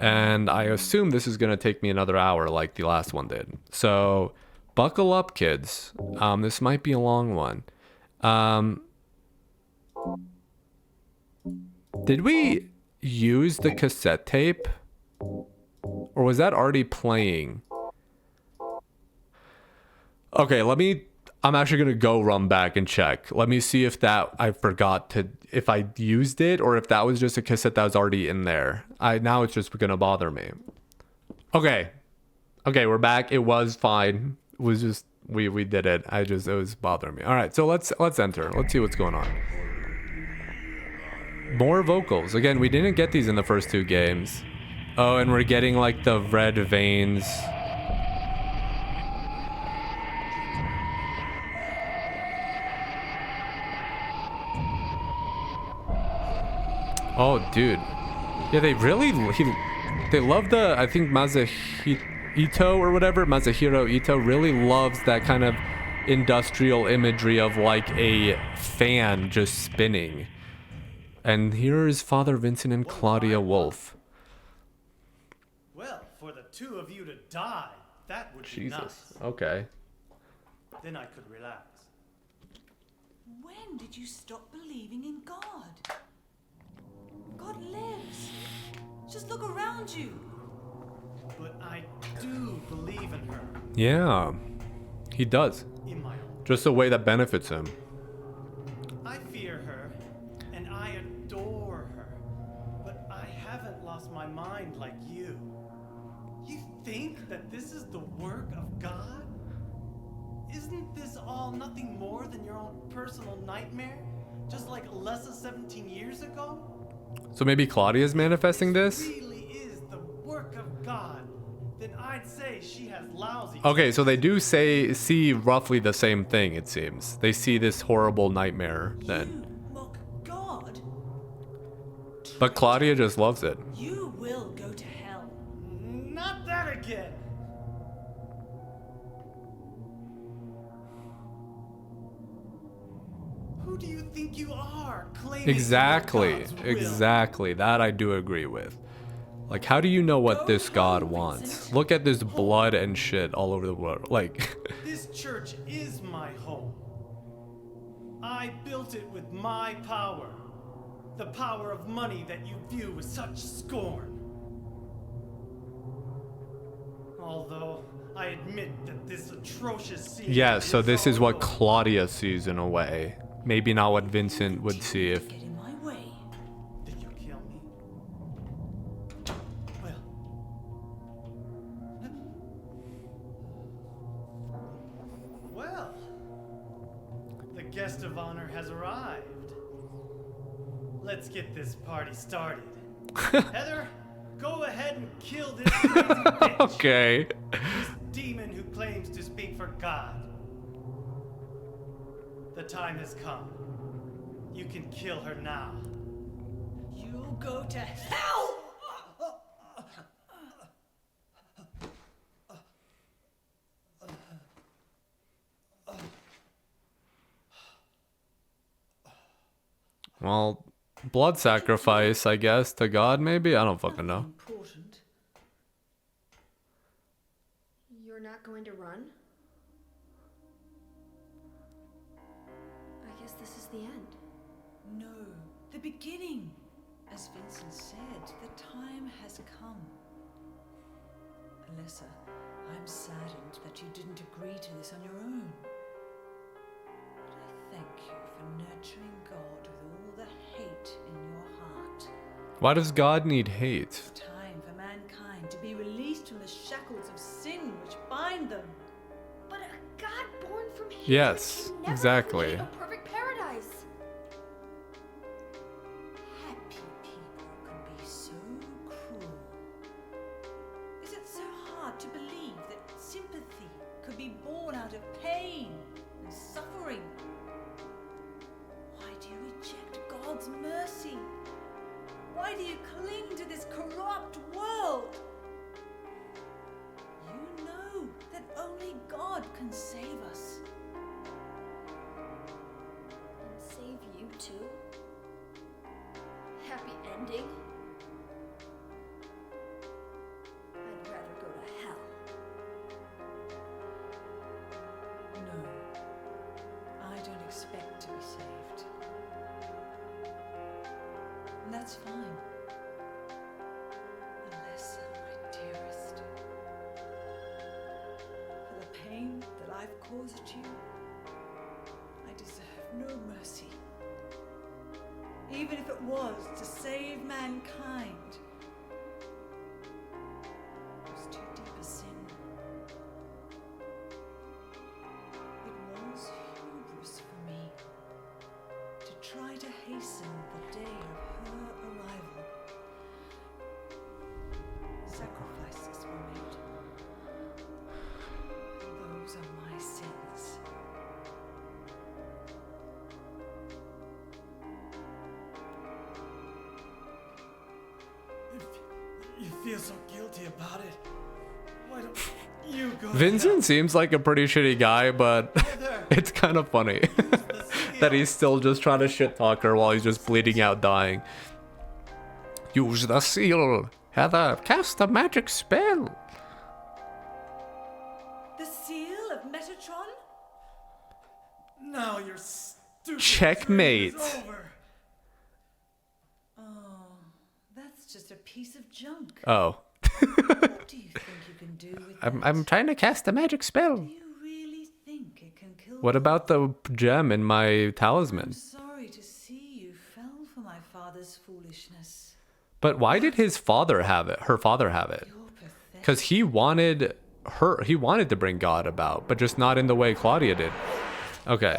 And I assume this is gonna take me another hour like the last one did. So buckle up, kids. This might be a long one. Did we use the cassette tape? Or was that already playing? Okay, I'm actually going to go run back and check. Let me see if if I used it or if that was just a cassette that was already in there. Now it's just going to bother me. Okay, we're back. It was fine. It was just, we did it. It was bothering me. All right, so let's enter. Let's see what's going on. More vocals. Again, we didn't get these in the first two games. Oh, and we're getting like the red veins. Oh, dude. Yeah, they love the, I think Ito or whatever, Masahiro Ito really loves that kind of industrial imagery of like a fan just spinning. And here is Father Vincent and Claudia Wolf. Well, for the two of you to die, that would be nice. Okay. Then I could relax. When did you stop believing in God? God lives. Just look around you. But I do believe in her. Yeah, he does. In my own. Just a way that benefits him. I fear her, and I adore her. But I haven't lost my mind like you. You think that this is the work of God? Isn't this all nothing more than your own personal nightmare? Just like Alessa 17 years ago? So maybe Claudia's manifesting this? Really is the work of God. Then I'd say she has lousy. Okay, so they do see roughly the same thing, it seems. They see this horrible nightmare then. You mock God. But Claudia just loves it. You will go to hell. Not that again. Who do you think you are? Claiming Exactly. God's will? Exactly. That I do agree with. Like, how do you know what this God wants? Look at this blood and shit all over the world. Like, This church is my home. I built it with my power. The power of money that you view with such scorn. Although I admit that this atrocious scene. yeah, so this is what all Claudia sees in a way. Maybe not what Vincent would see if... Get in my way. Did you kill me? Well, the guest of honor has arrived. Let's get this party started. Heather, go ahead and kill this crazy bitch. Okay. This demon who claims to speak for God. The time has come. You can kill her now. You'll go to hell. Well, blood sacrifice, I guess, to God, maybe? I don't fucking know. Important. You're not going to run? I guess this is the end. No, the beginning. As Vincent said, the time has come. Alessa, I'm saddened that you didn't agree to this on your own. But I thank you for nurturing God with all the hate in your heart. Why does God need hate? It's time for mankind to be released from the shackles of sin which bind them. But a god born from hatred Yes, can never exactly. create a perfect paradise. Happy people can be so cruel. Is it so hard to believe that sympathy could be born out of pain and suffering? Why do you reject God's mercy? Why do you cling to this corrupt world? You know that only God can save us. And save you too? Happy ending? I'd rather go to hell. No, I don't expect to be saved. And that's fine. Alessa, my dearest. For the pain that I've caused you, I deserve no mercy. Even if it was to save mankind. It was too deep a sin. It was hubris for me to try to hasten the day of her arrival. Sacrifices were made. Those are my sins. You feel so guilty about it. Why don't you go? Vincent seems like a pretty shitty guy, but it's kind of funny that he's still just trying to shit talk her while he's just bleeding out, dying. Use the seal. Heather, cast a magic spell. The seal of Metatron? Now your stupid Checkmate. dream is over. Oh, that's just a piece of junk. Oh. What do you think you can do with I'm trying to cast a magic spell. Do you really think it can kill What about the gem in my I'm talisman? sorry to see you fell for my father's foolishness. But why did his father have it? Her father have it? You're pathetic. Because he wanted to bring God about, but just not in the way Claudia did. Okay.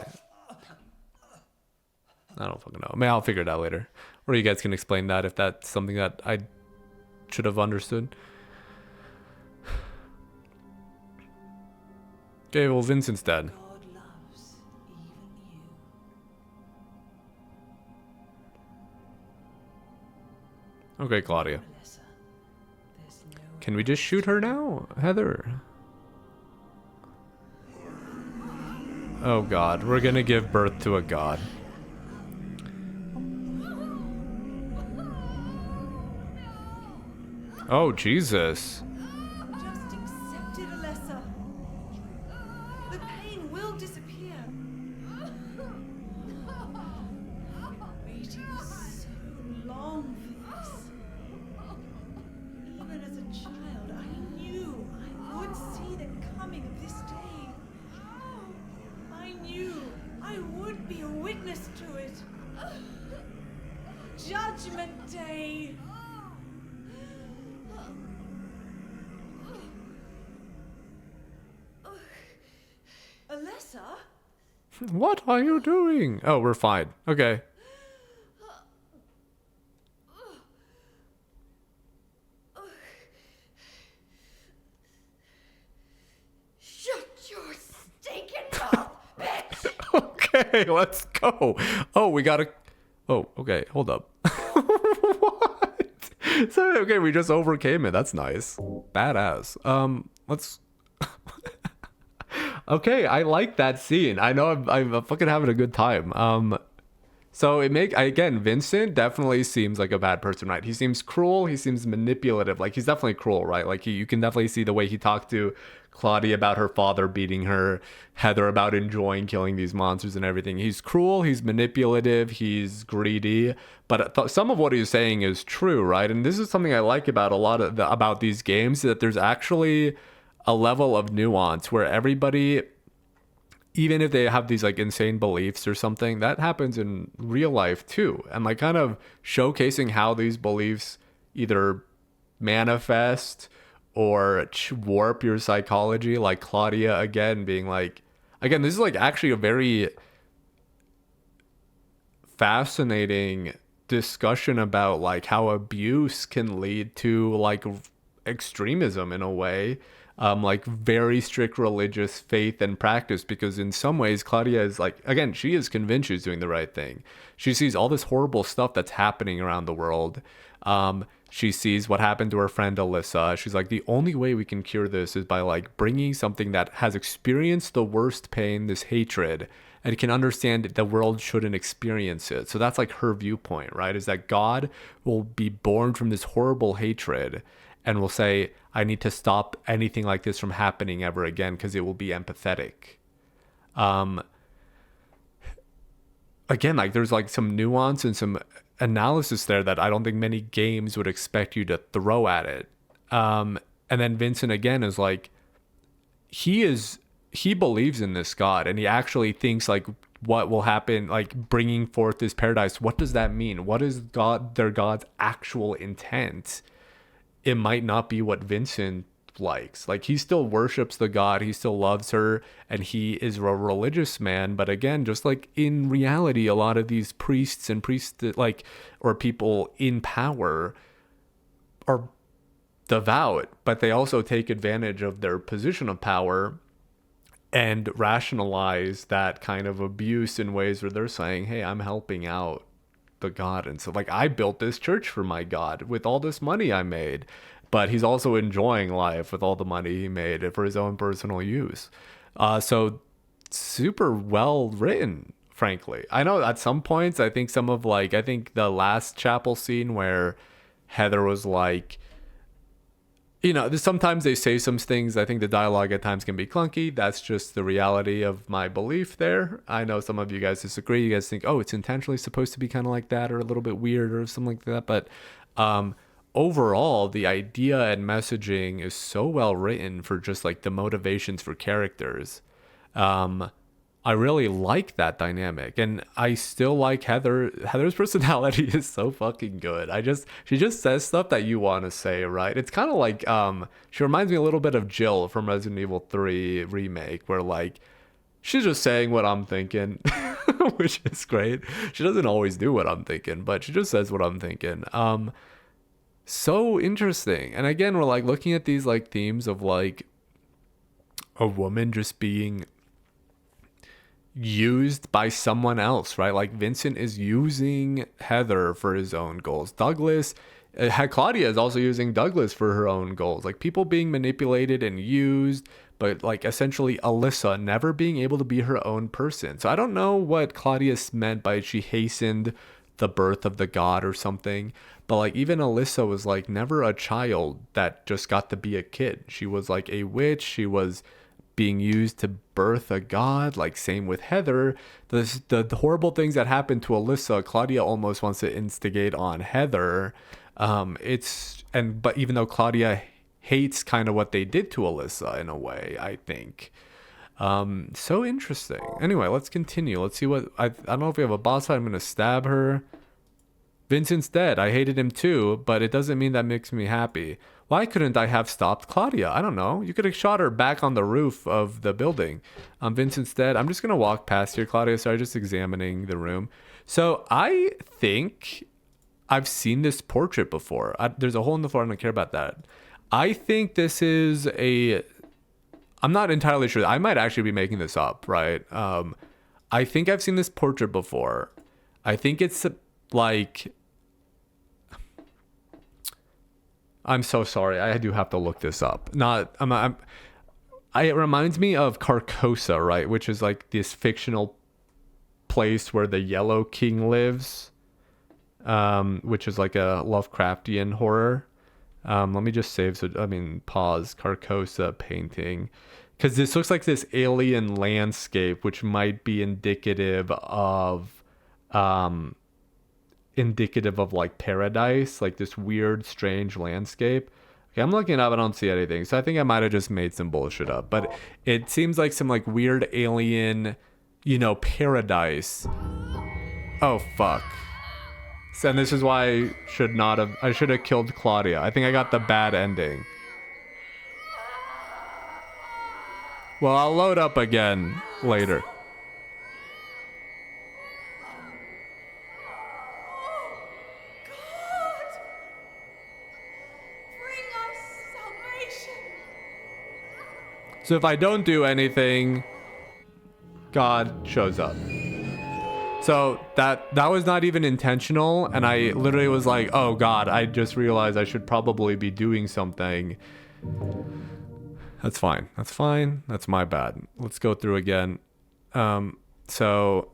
I don't fucking know. Maybe I'll figure it out later. Or you guys can explain that if that's something that I should have understood. Okay, well, Vincent's dead. God loves even you. Okay, Claudia. Alessa, there's no Can we just shoot her now, Heather? Oh god, we're gonna give birth to a god. Oh, Jesus. Just accept it, Alessa. The pain will disappear. Waiting so long for this. Even as a child, I knew I would see the coming of this day. I knew I would be a witness to it. Judgment Day. Alessa? What are you doing? Oh, we're fine. Okay. Shut your stinking mouth, bitch! Okay, let's go. Oh, we gotta... Oh, okay, hold up. What? So, okay, we just overcame it. That's nice. Badass. Let's... Okay, I like that scene. I know I'm fucking having a good time. So again, Vincent definitely seems like a bad person, right? He seems cruel. He seems manipulative. Like, he's definitely cruel, right? Like, you can definitely see the way he talked to Claudia about her father beating her, Heather about enjoying killing these monsters and everything. He's cruel. He's manipulative. He's greedy. But some of what he's saying is true, right? And this is something I like about about these games, that there's actually a level of nuance where everybody, even if they have these like insane beliefs or something, that happens in real life too. And like kind of showcasing how these beliefs either manifest or warp your psychology. Like Claudia, again, being like, again, this is like actually a very fascinating discussion about like how abuse can lead to like extremism in a way. Like very strict religious faith and practice, because in some ways Claudia is like, again, she is convinced she's doing the right thing. She sees all this horrible stuff that's happening around the world. She sees what happened to her friend Alessa. She's like, the only way we can cure this is by like bringing something that has experienced the worst pain, this hatred, and can understand that the world shouldn't experience it. So that's like her viewpoint, right? Is that God will be born from this horrible hatred and will say, I need to stop anything like this from happening ever again, because it will be empathetic. Again, like there's like some nuance and some analysis there that I don't think many games would expect you to throw at it. And then Vincent again is like, he believes in this God, and he actually thinks like what will happen, like bringing forth this paradise. What does that mean? What is their God's actual intent? It might not be what Vincent likes. Like, he still worships the God, he still loves her, and he is a religious man. But again, just like in reality, a lot of these priests like, or people in power are devout, but they also take advantage of their position of power and rationalize that kind of abuse in ways where they're saying, hey, I'm helping out the God. And so like, I built this church for my God with all this money I made, but he's also enjoying life with all the money he made for his own personal use. So super well written, frankly. I know at some points, I think the last chapel scene where Heather was like, sometimes they say some things. I think the dialogue at times can be clunky. That's just the reality of my belief there. I know some of you guys disagree. You guys think, oh, it's intentionally supposed to be kind of like that, or a little bit weird or something like that. But overall, the idea and messaging is so well written for just like the motivations for characters. I really like that dynamic, and I still like Heather. Heather's personality is so fucking good. She just says stuff that you want to say, right? It's kind of like she reminds me a little bit of Jill from Resident Evil 3 remake, where like she's just saying what I'm thinking, which is great. She doesn't always do what I'm thinking, but she just says what I'm thinking. So interesting. And again, we're like looking at these like themes of like a woman just being used by someone else, right? Like Vincent is using Heather for his own goals. Claudia is also using Douglas for her own goals. Like people being manipulated and used, but like essentially Alessa never being able to be her own person. So I don't know what Claudia meant by she hastened the birth of the God or something, but like even Alessa was like never a child that just got to be a kid. She was like a witch. She was being used to birth a god. Like same with Heather. The horrible things that happened to Alessa, Claudia almost wants to instigate on Heather. But even though Claudia hates kind of what they did to Alessa in a way, I think. So interesting. Anyway, let's continue. Let's see what I don't know if we have a boss fight. I'm gonna stab her. Vincent's dead. I hated him too, but it doesn't mean that makes me happy. Why couldn't I have stopped Claudia? I don't know. You could have shot her back on the roof of the building. Vincent's dead. I'm just going to walk past here, Claudia. Sorry, just examining the room. So I think I've seen this portrait before. There's a hole in the floor. I don't care about that. I think this is I'm not entirely sure. I might actually be making this up, right? I think I've seen this portrait before. I think it's like... I'm so sorry. I do have to look this up. It reminds me of Carcosa, right? Which is like this fictional place where the Yellow King lives, which is like a Lovecraftian horror. Let me just save. So I mean, pause. Carcosa painting, because this looks like this alien landscape, which might be indicative of like paradise, like this weird, strange landscape. Okay, I'm looking it up. I don't see anything, so I think I might have just made some bullshit up. But it seems like some like weird alien, you know, paradise. Oh fuck. And this is why I should have killed Claudia. I think I got the bad ending. Well, I'll load up again later. God! Bring us salvation! So if I don't do anything, God shows up. So that was not even intentional, and I literally was like, oh God, I just realized I should probably be doing something. That's fine. That's fine. That's my bad. Let's go through again. So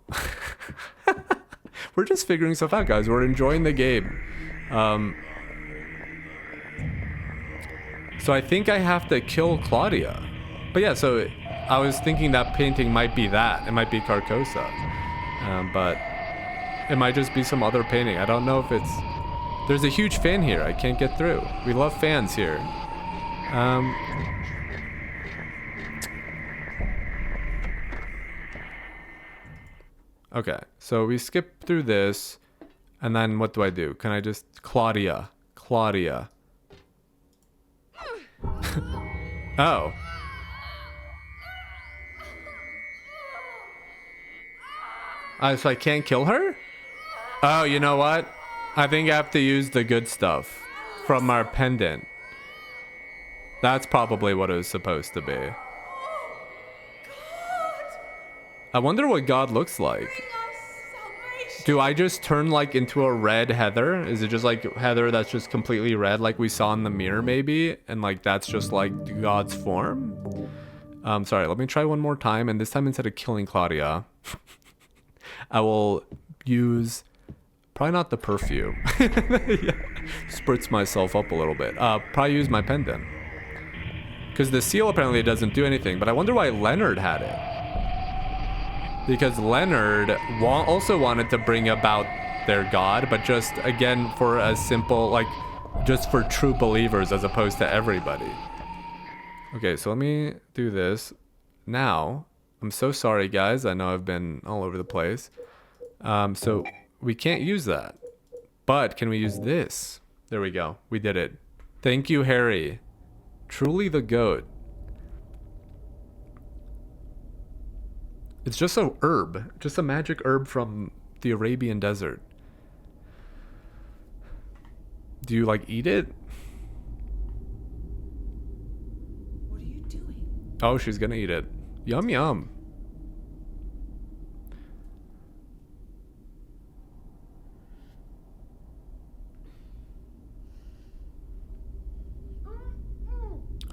we're just figuring stuff out, guys. We're enjoying the game. So I think I have to kill Claudia. But yeah, so I was thinking that painting might be that. It might be Carcosa. But it might just be some other painting. I don't know if it's... There's a huge fan here. I can't get through. We love fans here. Okay, so we skip through this. And then what do I do? Can I just... Claudia. Oh. So I can't kill her? Oh, you know what? I think I have to use the good stuff from our pendant. That's probably what it was supposed to be. I wonder what God looks like. Do I just turn like into a red Heather? Is it just like Heather that's just completely red like we saw in the mirror maybe? And like that's just like God's form? Sorry, let me try one more time. And this time instead of killing Claudia... I will use probably not the perfume. Yeah. Spritz myself up a little bit. Probably use my pendant. Because the seal apparently doesn't do anything. But I wonder why Leonard had it. Because Leonard also wanted to bring about their god. But just, again, for a simple, like, just for true believers as opposed to everybody. Okay, so let me do this. Now... I'm so sorry, guys. I know I've been all over the place. So we can't use that. But can we use this? There we go. We did it. Thank you, Harry. Truly the goat. It's just a herb. Just a magic herb from the Arabian desert. Do you, like, eat it? What are you doing? Oh, she's gonna eat it. Yum yum.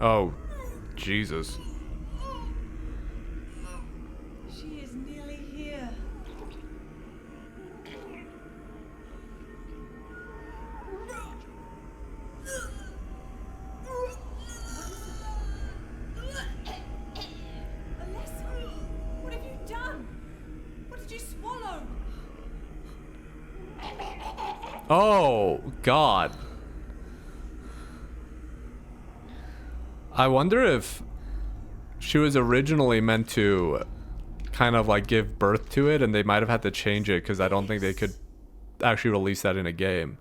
Oh, Jesus. She is nearly here. Alessa, what have you done? What did you swallow? Oh, God. I wonder if she was originally meant to kind of like give birth to it, and they might have had to change it because I don't think they could actually release that in a game.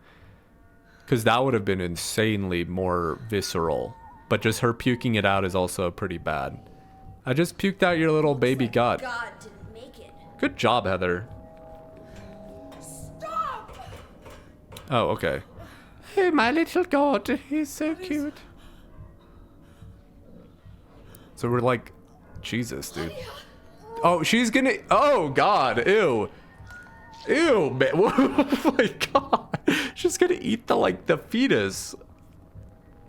Because that would have been insanely more visceral. But just her puking it out is also pretty bad. I just puked out your little baby god. God didn't make it. Good job, Heather. Stop! Oh, okay. Hey, my little god. He's so cute. So we're like, Jesus, dude. Oh, she's gonna... Oh, God. Ew. Ew, man. Oh, my God. She's gonna eat the, like, the fetus.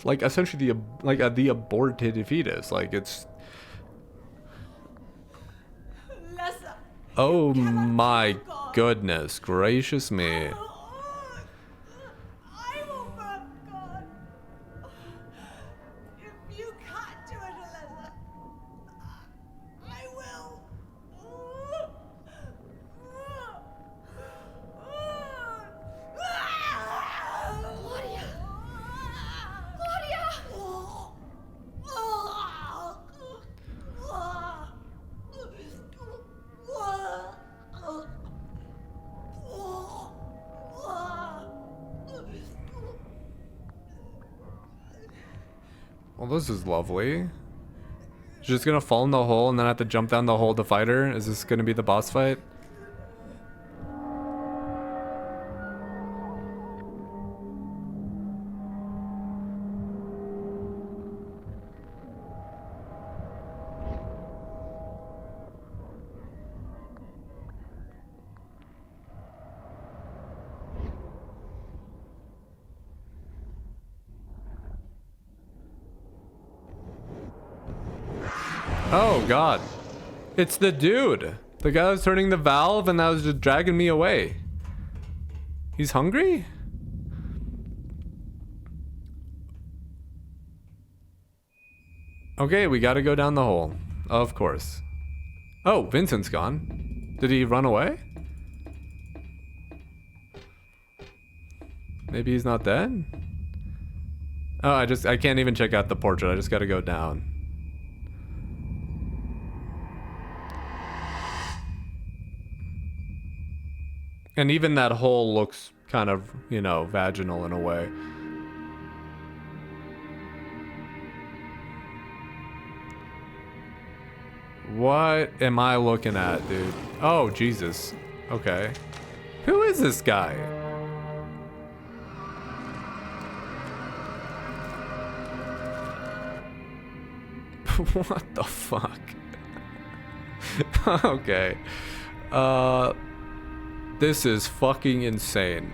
Like, essentially the aborted fetus. Like, it's... Alessa, Oh my goodness gracious me. I will burn God. If you can't do it, Alessa, I will. Claudia! Well, this is lovely. She's just gonna fall in the hole and then have to jump down the hole to fight her? Is this gonna be the boss fight? Oh god. It's the dude. The guy that was turning the valve and that was just dragging me away. He's hungry? Okay, we gotta go down the hole. Of course. Oh, Vincent's gone. Did he run away? Maybe he's not dead? Oh, I can't even check out the portrait. I just gotta go down. And even that hole looks kind of, you know, vaginal in a way. What am I looking at, dude? Oh, Jesus. Okay. Who is this guy? What the fuck? Okay. This is fucking insane.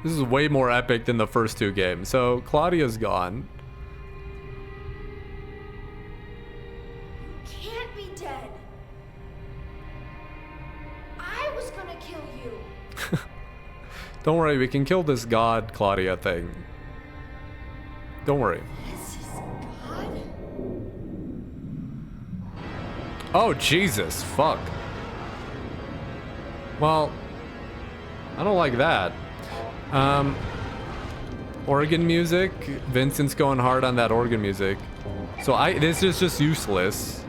This is way more epic than the first two games. So, Claudia's gone. Can't be dead. I was gonna kill you. Don't worry, we can kill this god Claudia thing. Don't worry. This is God? Oh, Jesus, fuck. Well, I don't like that. Organ music. Vincent's going hard on that organ music. So this is just useless.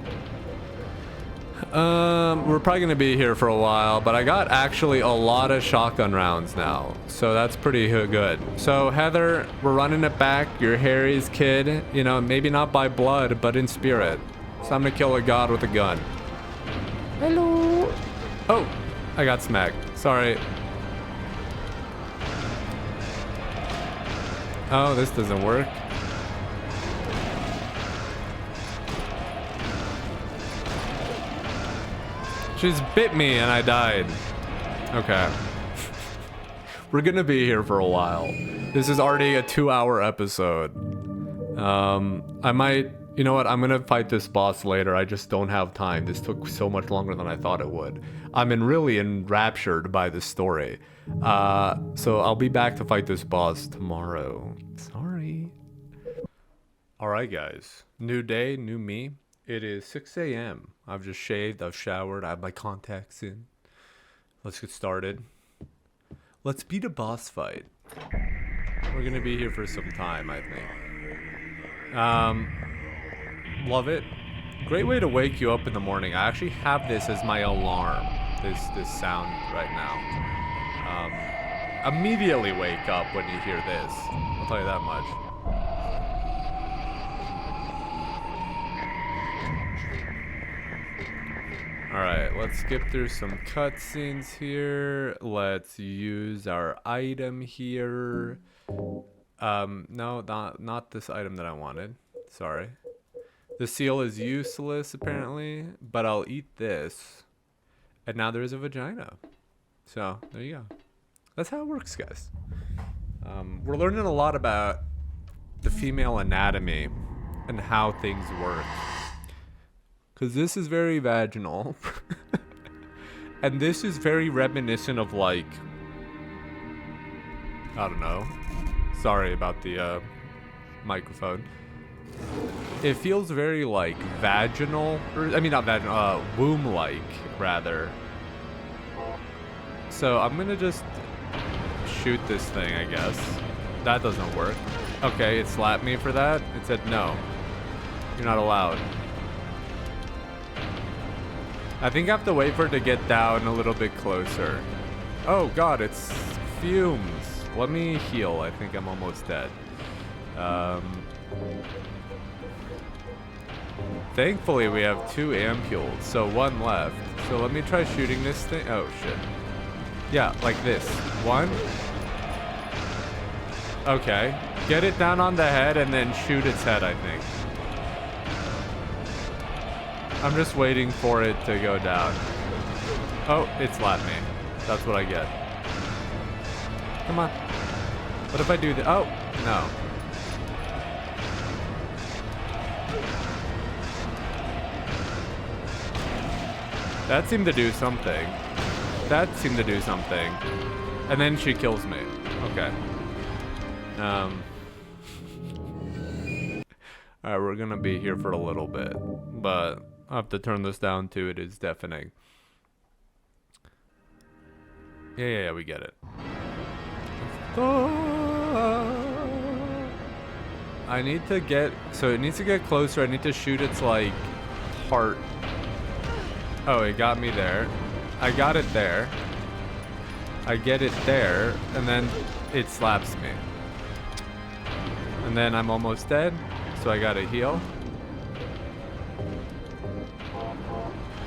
We're probably gonna be here for a while, but I got actually a lot of shotgun rounds now. So that's pretty good. So Heather, we're running it back. You're Harry's kid. You know, maybe not by blood, but in spirit. So I'm gonna kill a god with a gun. Hello. Oh. I got smacked. Sorry. Oh, this doesn't work. She's bit me and I died. Okay. We're gonna be here for a while. This is already a 2-hour episode. I might... You know what? I'm gonna fight this boss later. I just don't have time. This took so much longer than I thought it would. I'm really enraptured by this story. So I'll be back to fight this boss tomorrow. Sorry. Alright guys. New day, new me. It is 6 a.m. I've just shaved, I've showered, I have my contacts in. Let's get started. Let's beat a boss fight. We're gonna be here for some time, I think. Love it. Great way to wake you up in the morning. I actually have this as my alarm. This sound right now. Immediately wake up when you hear this. I'll tell you that much. Alright, let's skip through some cutscenes here. Let's use our item here. No, not this item that I wanted. Sorry. The seal is useless, apparently, but I'll eat this. And now there's a vagina. So, there you go. That's how it works, guys. We're learning a lot about the female anatomy and how things work. Because this is very vaginal. And this is very reminiscent of, like, I don't know. Sorry about the microphone. It feels very, like, vaginal, or I mean not vaginal, womb-like, rather. So I'm gonna just shoot this thing, I guess. That doesn't work. Okay, it slapped me for that. It said no. You're not allowed. I think I have to wait for it to get down a little bit closer. Oh god, it's fumes. Let me heal. I think I'm almost dead. Thankfully we have 2 ampules, so 1 left. So let me try shooting this thing. Oh shit. Yeah, like this. 1. Okay. Get it down on the head and then shoot its head, I think. I'm just waiting for it to go down. Oh, it slapped me. That's what I get. Come on. What if I do the— oh, no. That seemed to do something. That seemed to do something. And then she kills me. Okay. Alright, we're gonna be here for a little bit. But I have to turn this down too. It is deafening. Yeah, we get it. I need to get— so it needs to get closer. I need to shoot its, like, heart. Oh, it got me there. I got it there. I get it there, and then it slaps me. And then I'm almost dead, so I gotta heal.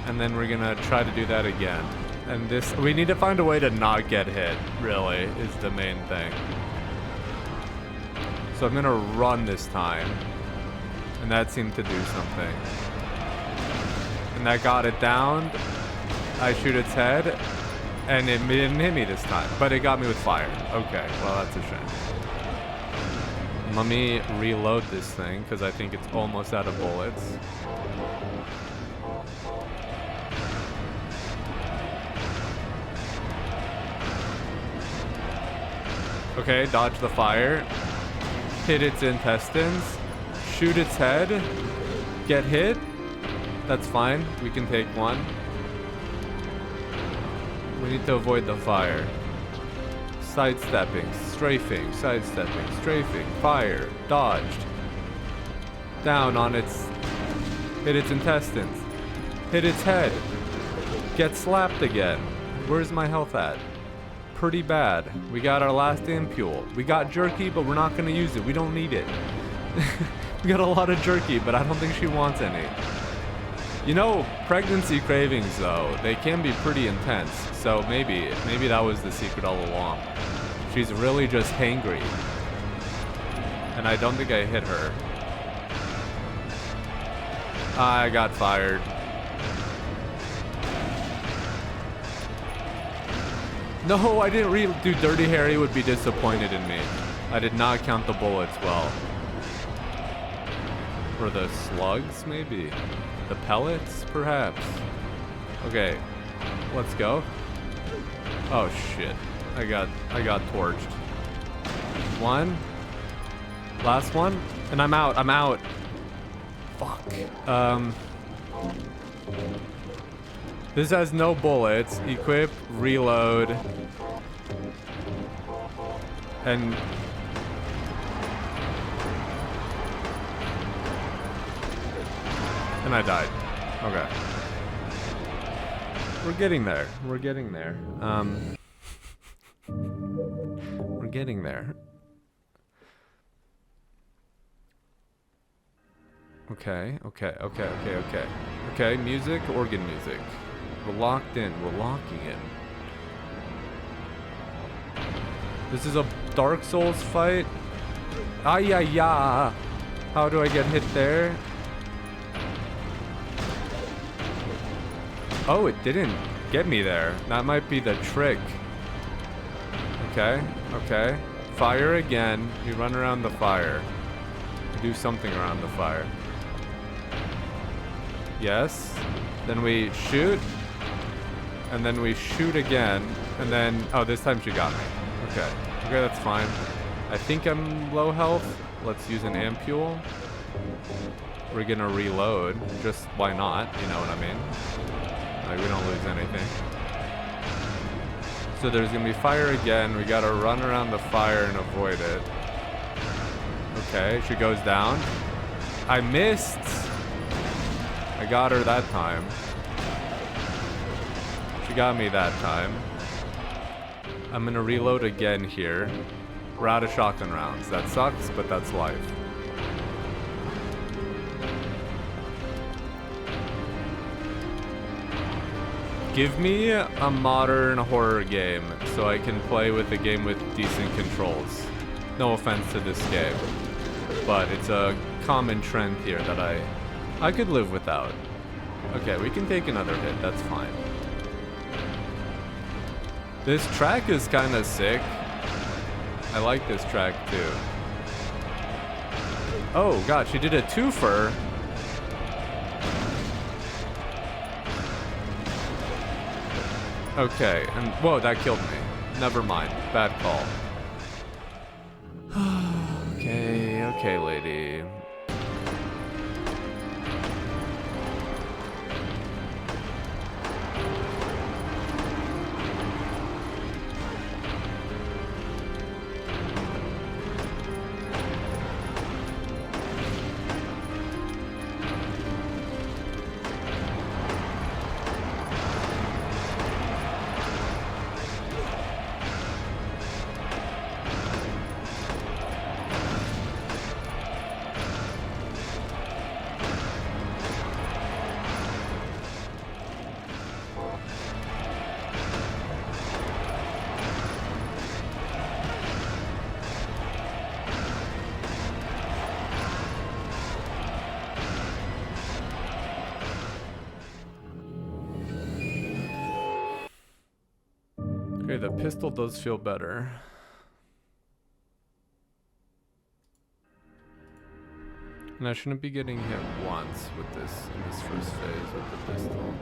And then we're gonna try to do that again. And this— we need to find a way to not get hit, really, is the main thing. So I'm gonna run this time. And that seemed to do something. And that got it down. I shoot its head. And it didn't hit me this time. But it got me with fire. Okay, well that's a shame. Let me reload this thing, because I think it's almost out of bullets. Okay, dodge the fire. Hit its intestines. Shoot its head. Get hit. That's fine. We can take 1. We need to avoid the fire. Sidestepping, strafing, sidestepping, strafing, fire, dodged. Down on its— hit its intestines. Hit its head. Get slapped again. Where's my health at? Pretty bad. We got our last ampule. We got jerky, but we're not gonna use it. We don't need it. We got a lot of jerky, but I don't think she wants any. You know, pregnancy cravings, though, they can be pretty intense. So maybe that was the secret all along. She's really just hangry. And I don't think I hit her. I got fired. No, I didn't really— dude, Dirty Harry would be disappointed in me. I did not count the bullets well. Or the slugs, maybe? The pellets, perhaps? Okay, let's go. Oh shit, I got torched. 1. Last one, and I'm out. Fuck. This has no bullets. Equip, reload, and I died. Okay. We're getting there. We're getting there. We're getting there. Okay. Okay, music, organ music. We're locked in. We're locking in. This is a Dark Souls fight. Ay-ya-ya. How do I get hit there? Oh, it didn't get me there. That might be the trick. Okay. Fire again. You run around the fire. You do something around the fire. Yes. Then we shoot. And then we shoot again. And then, oh, this time she got me. Okay. Okay, that's fine. I think I'm low health. Let's use an ampule. We're gonna reload. Just why not? You know what I mean? Like, we don't lose anything. So there's gonna be fire again. We gotta run around the fire and avoid it. Okay, she goes down. I missed. I got her that time. She got me that time. I'm gonna reload again here. We're out of shotgun rounds. That sucks, but that's life. Give me a modern horror game so I can play with a game with decent controls. No offense to this game, but it's a common trend here that I could live without. Okay, we can take another hit, that's fine. This track is kind of sick. I like this track too. Oh god, she did a twofer. Okay, and whoa, that killed me. Never mind, bad call. Okay, lady. Okay, the pistol does feel better. And I shouldn't be getting hit once with this in this first phase with the pistol.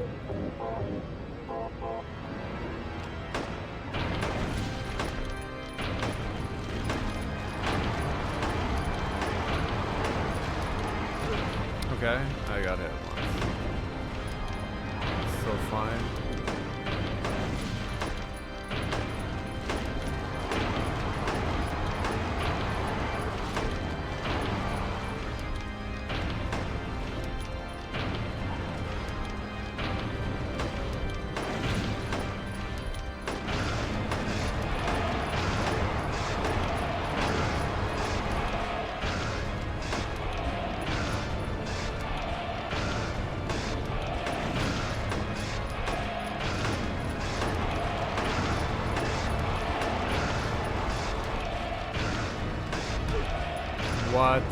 Okay, I got hit once. Still fine. What?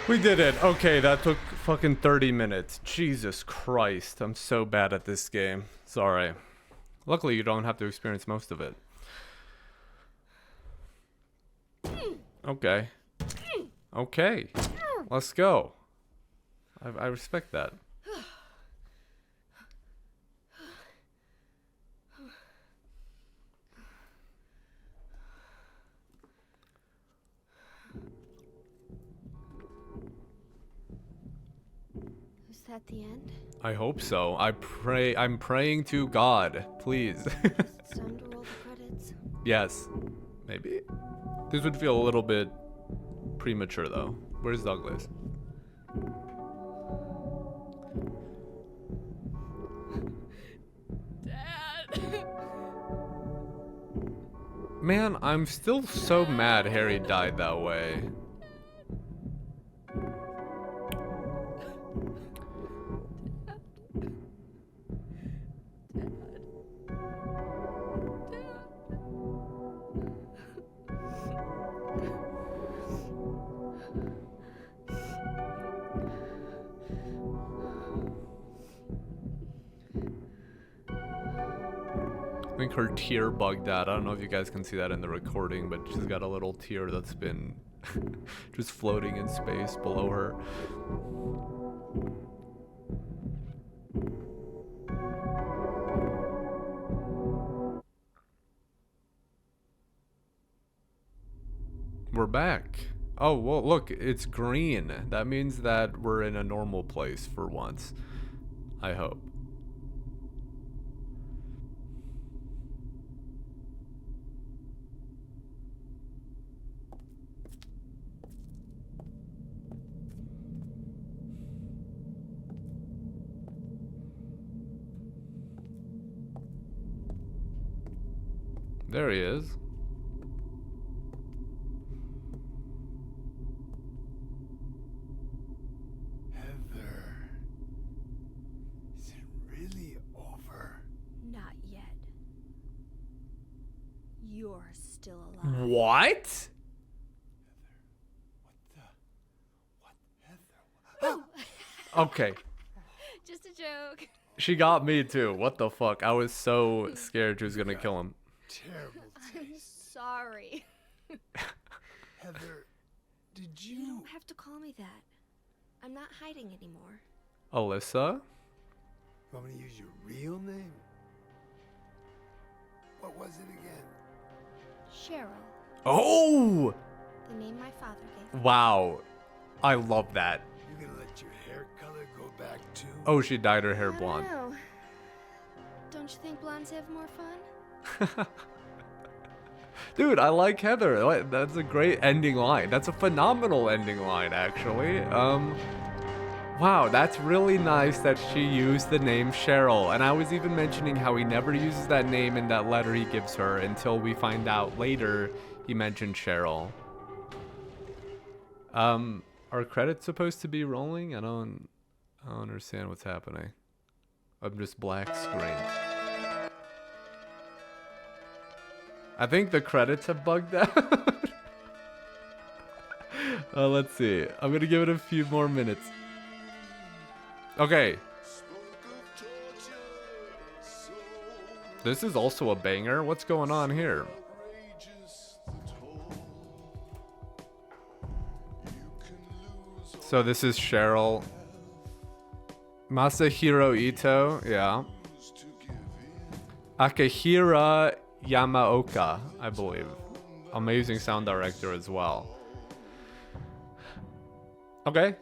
We did it. Okay, that took fucking 30 minutes. Jesus Christ. I'm so bad at this game. Sorry. Luckily, you don't have to experience most of it. Okay. Okay. Let's go. I respect that. Is that the end? I hope so. I'm praying to God, please. It's time to roll the credits. Yes. Maybe. This would feel a little bit premature though. Where's Douglas? Dad. Man, I'm still so mad Harry died that way. I think her tear bugged out. I don't know if you guys can see that in the recording, but she's got a little tear that's been just floating in space below her. We're back. Oh, well, look, it's green. That means that we're in a normal place for once. I hope. There he is. Heather, is it really over? Not yet. You're still alive. What? Heather? Okay. Just a joke. She got me too. What the fuck? I was so scared she was gonna kill him. Terrible I'm taste. sorry. Heather, did You you... don't have to call me that. I'm not hiding anymore. Alessa? Want me to use your real name? What was it again? Cheryl, Oh! the name my father gave me. Wow. I love that. You gonna let your hair color go back too? Oh, she dyed her hair I blonde. don't know. Don't you think blondes have more fun? Dude, I like Heather. That's a great ending line. That's a phenomenal ending line, actually. Wow, that's really nice that she used the name Cheryl. And I was even mentioning how he never uses that name in that letter he gives her until we find out later he mentioned Cheryl. Are credits supposed to be rolling? I don't understand what's happening. I'm just black screen. I think the credits have bugged out. Let's see. I'm gonna give it a few more minutes. Okay. This is also a banger. What's going on here? So this is Cheryl. Masahiro Ito, yeah. Akihira Yamaoka, I believe. Amazing sound director as well. Okay.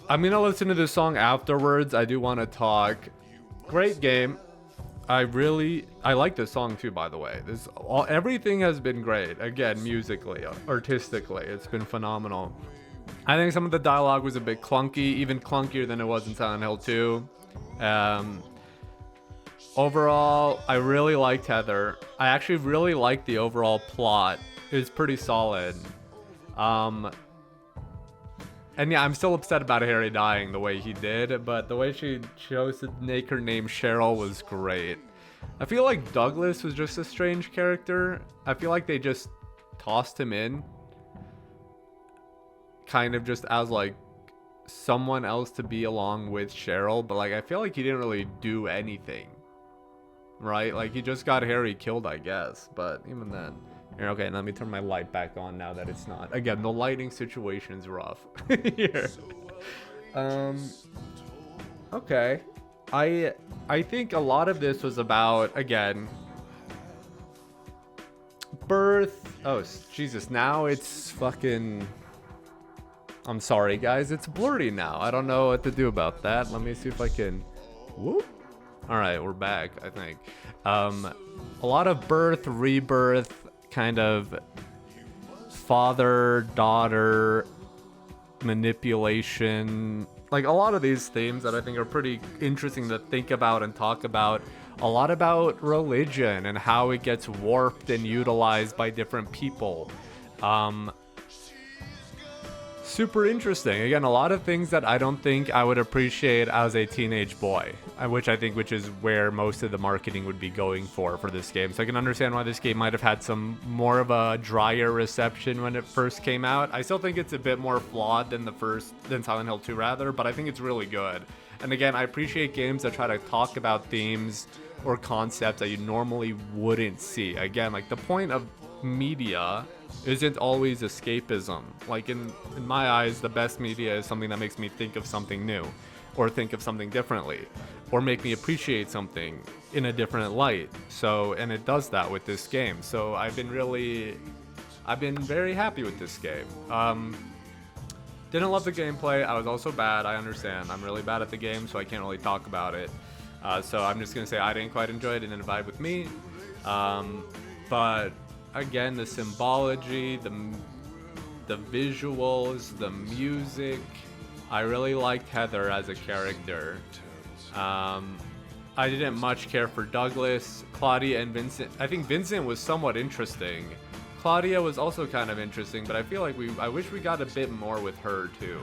I'm gonna listen to this song afterwards. I do want to talk. Great game. I like this song too, by the way. Everything has been great. Again, musically, artistically, it's been phenomenal. I think some of the dialogue was a bit clunky, even clunkier than it was in Silent Hill 2. Overall, I really liked Heather. I actually really liked the overall plot. It was pretty solid. And yeah, I'm still upset about Harry dying the way he did, but the way she chose to make her name Cheryl was great. I feel like Douglas was just a strange character. I feel like they just tossed him in. kind of just as like someone else to be along with Cheryl, but like I feel like he didn't really do anything, right? Like he just got Harry killed, I guess, but even then. Here, okay, let me turn my light back on now that it's not. Again, the lighting situation is rough here. Okay, I think a lot of this was about, again, birth. Oh Jesus, now it's fucking, I'm sorry guys, it's blurry now. I don't know what to do about that. Let me see if I can, whoop. All right, we're back, I think. A lot of birth, rebirth, kind of father daughter manipulation, like a lot of these themes that I think are pretty interesting to think about and talk about. A lot about religion and how it gets warped and utilized by different people. Super interesting. Again, a lot of things that I don't think I would appreciate as a teenage boy, which is where most of the marketing would be going for this game. So I can understand why this game might have had some more of a drier reception when it first came out. I still think it's a bit more flawed than Silent Hill 2 rather, but I think it's really good. And again, I appreciate games that try to talk about themes or concepts that you normally wouldn't see. Again, like the point of media isn't always escapism. Like in my eyes, the best media is something that makes me think of something new, or think of something differently, or make me appreciate something in a different light. So, and it does that with this game. So I've been very happy with this game. Didn't love the gameplay. I was also bad. I understand. I'm really bad at the game, so I can't really talk about it. So I'm just gonna say I didn't quite enjoy it. It didn't vibe with me. But again, the symbology, the visuals, the music. I really liked Heather as a character. I didn't much care for Douglas, Claudia, and Vincent. I think Vincent was somewhat interesting. Claudia was also kind of interesting, but I feel like I wish we got a bit more with her too.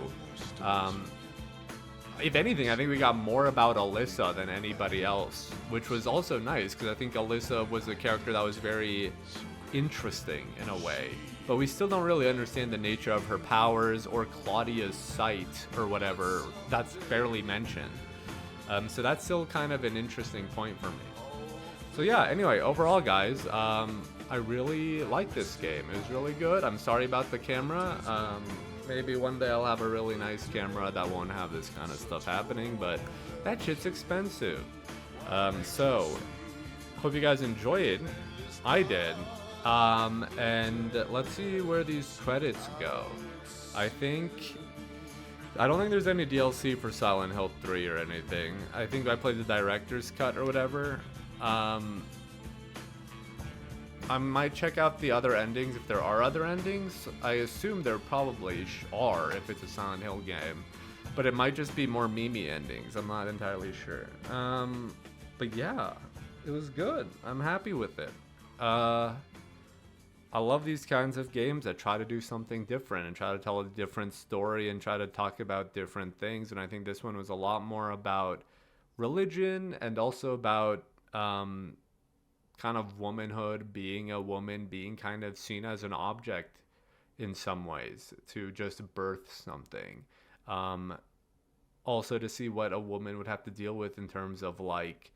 If anything, I think we got more about Alessa than anybody else, which was also nice because I think Alessa was a character that was very interesting in a way, but we still don't really understand the nature of her powers or Claudia's sight or whatever. That's barely mentioned. So that's still kind of an interesting point for me. So yeah, anyway, overall guys, I really like this game. It was really good. I'm sorry about the camera. Maybe one day I'll have a really nice camera that won't have this kind of stuff happening, but that shit's expensive. So hope you guys enjoyed. I did. And let's see where these credits go. I don't think there's any DLC for Silent Hill 3 or anything. I think I played the director's cut or whatever. I might check out the other endings if there are other endings. I assume there probably are if it's a Silent Hill game. But it might just be more memey endings. I'm not entirely sure. But yeah, it was good. I'm happy with it. I love these kinds of games that try to do something different and try to tell a different story and try to talk about different things. And I think this one was a lot more about religion and also about kind of womanhood, being a woman, being kind of seen as an object in some ways, to just birth something. Also to see what a woman would have to deal with in terms of like,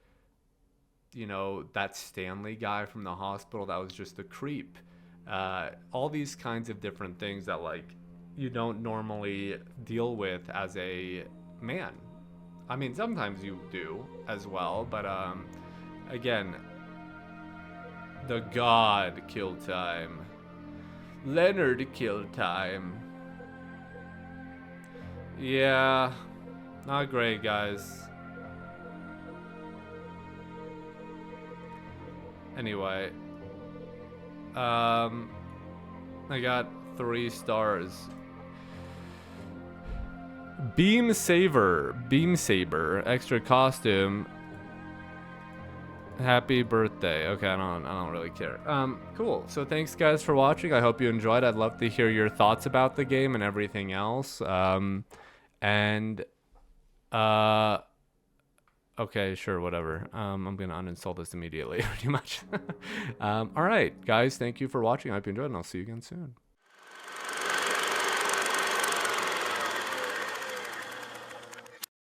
you know, that Stanley guy from the hospital that was just a creep. All these kinds of different things that like you don't normally deal with as a man. I mean, sometimes you do as well, but again, the god killed time. Leonard killed time. Yeah, not great, guys. Anyway, I got 3 stars. Beam Saber, extra costume. Happy birthday. Okay, I don't really care. Cool. So thanks guys for watching. I hope you enjoyed. I'd love to hear your thoughts about the game and everything else. Okay, sure, whatever. I'm gonna uninstall this immediately, pretty much. All right, guys, thank you for watching. I hope you enjoyed, and I'll see you again soon.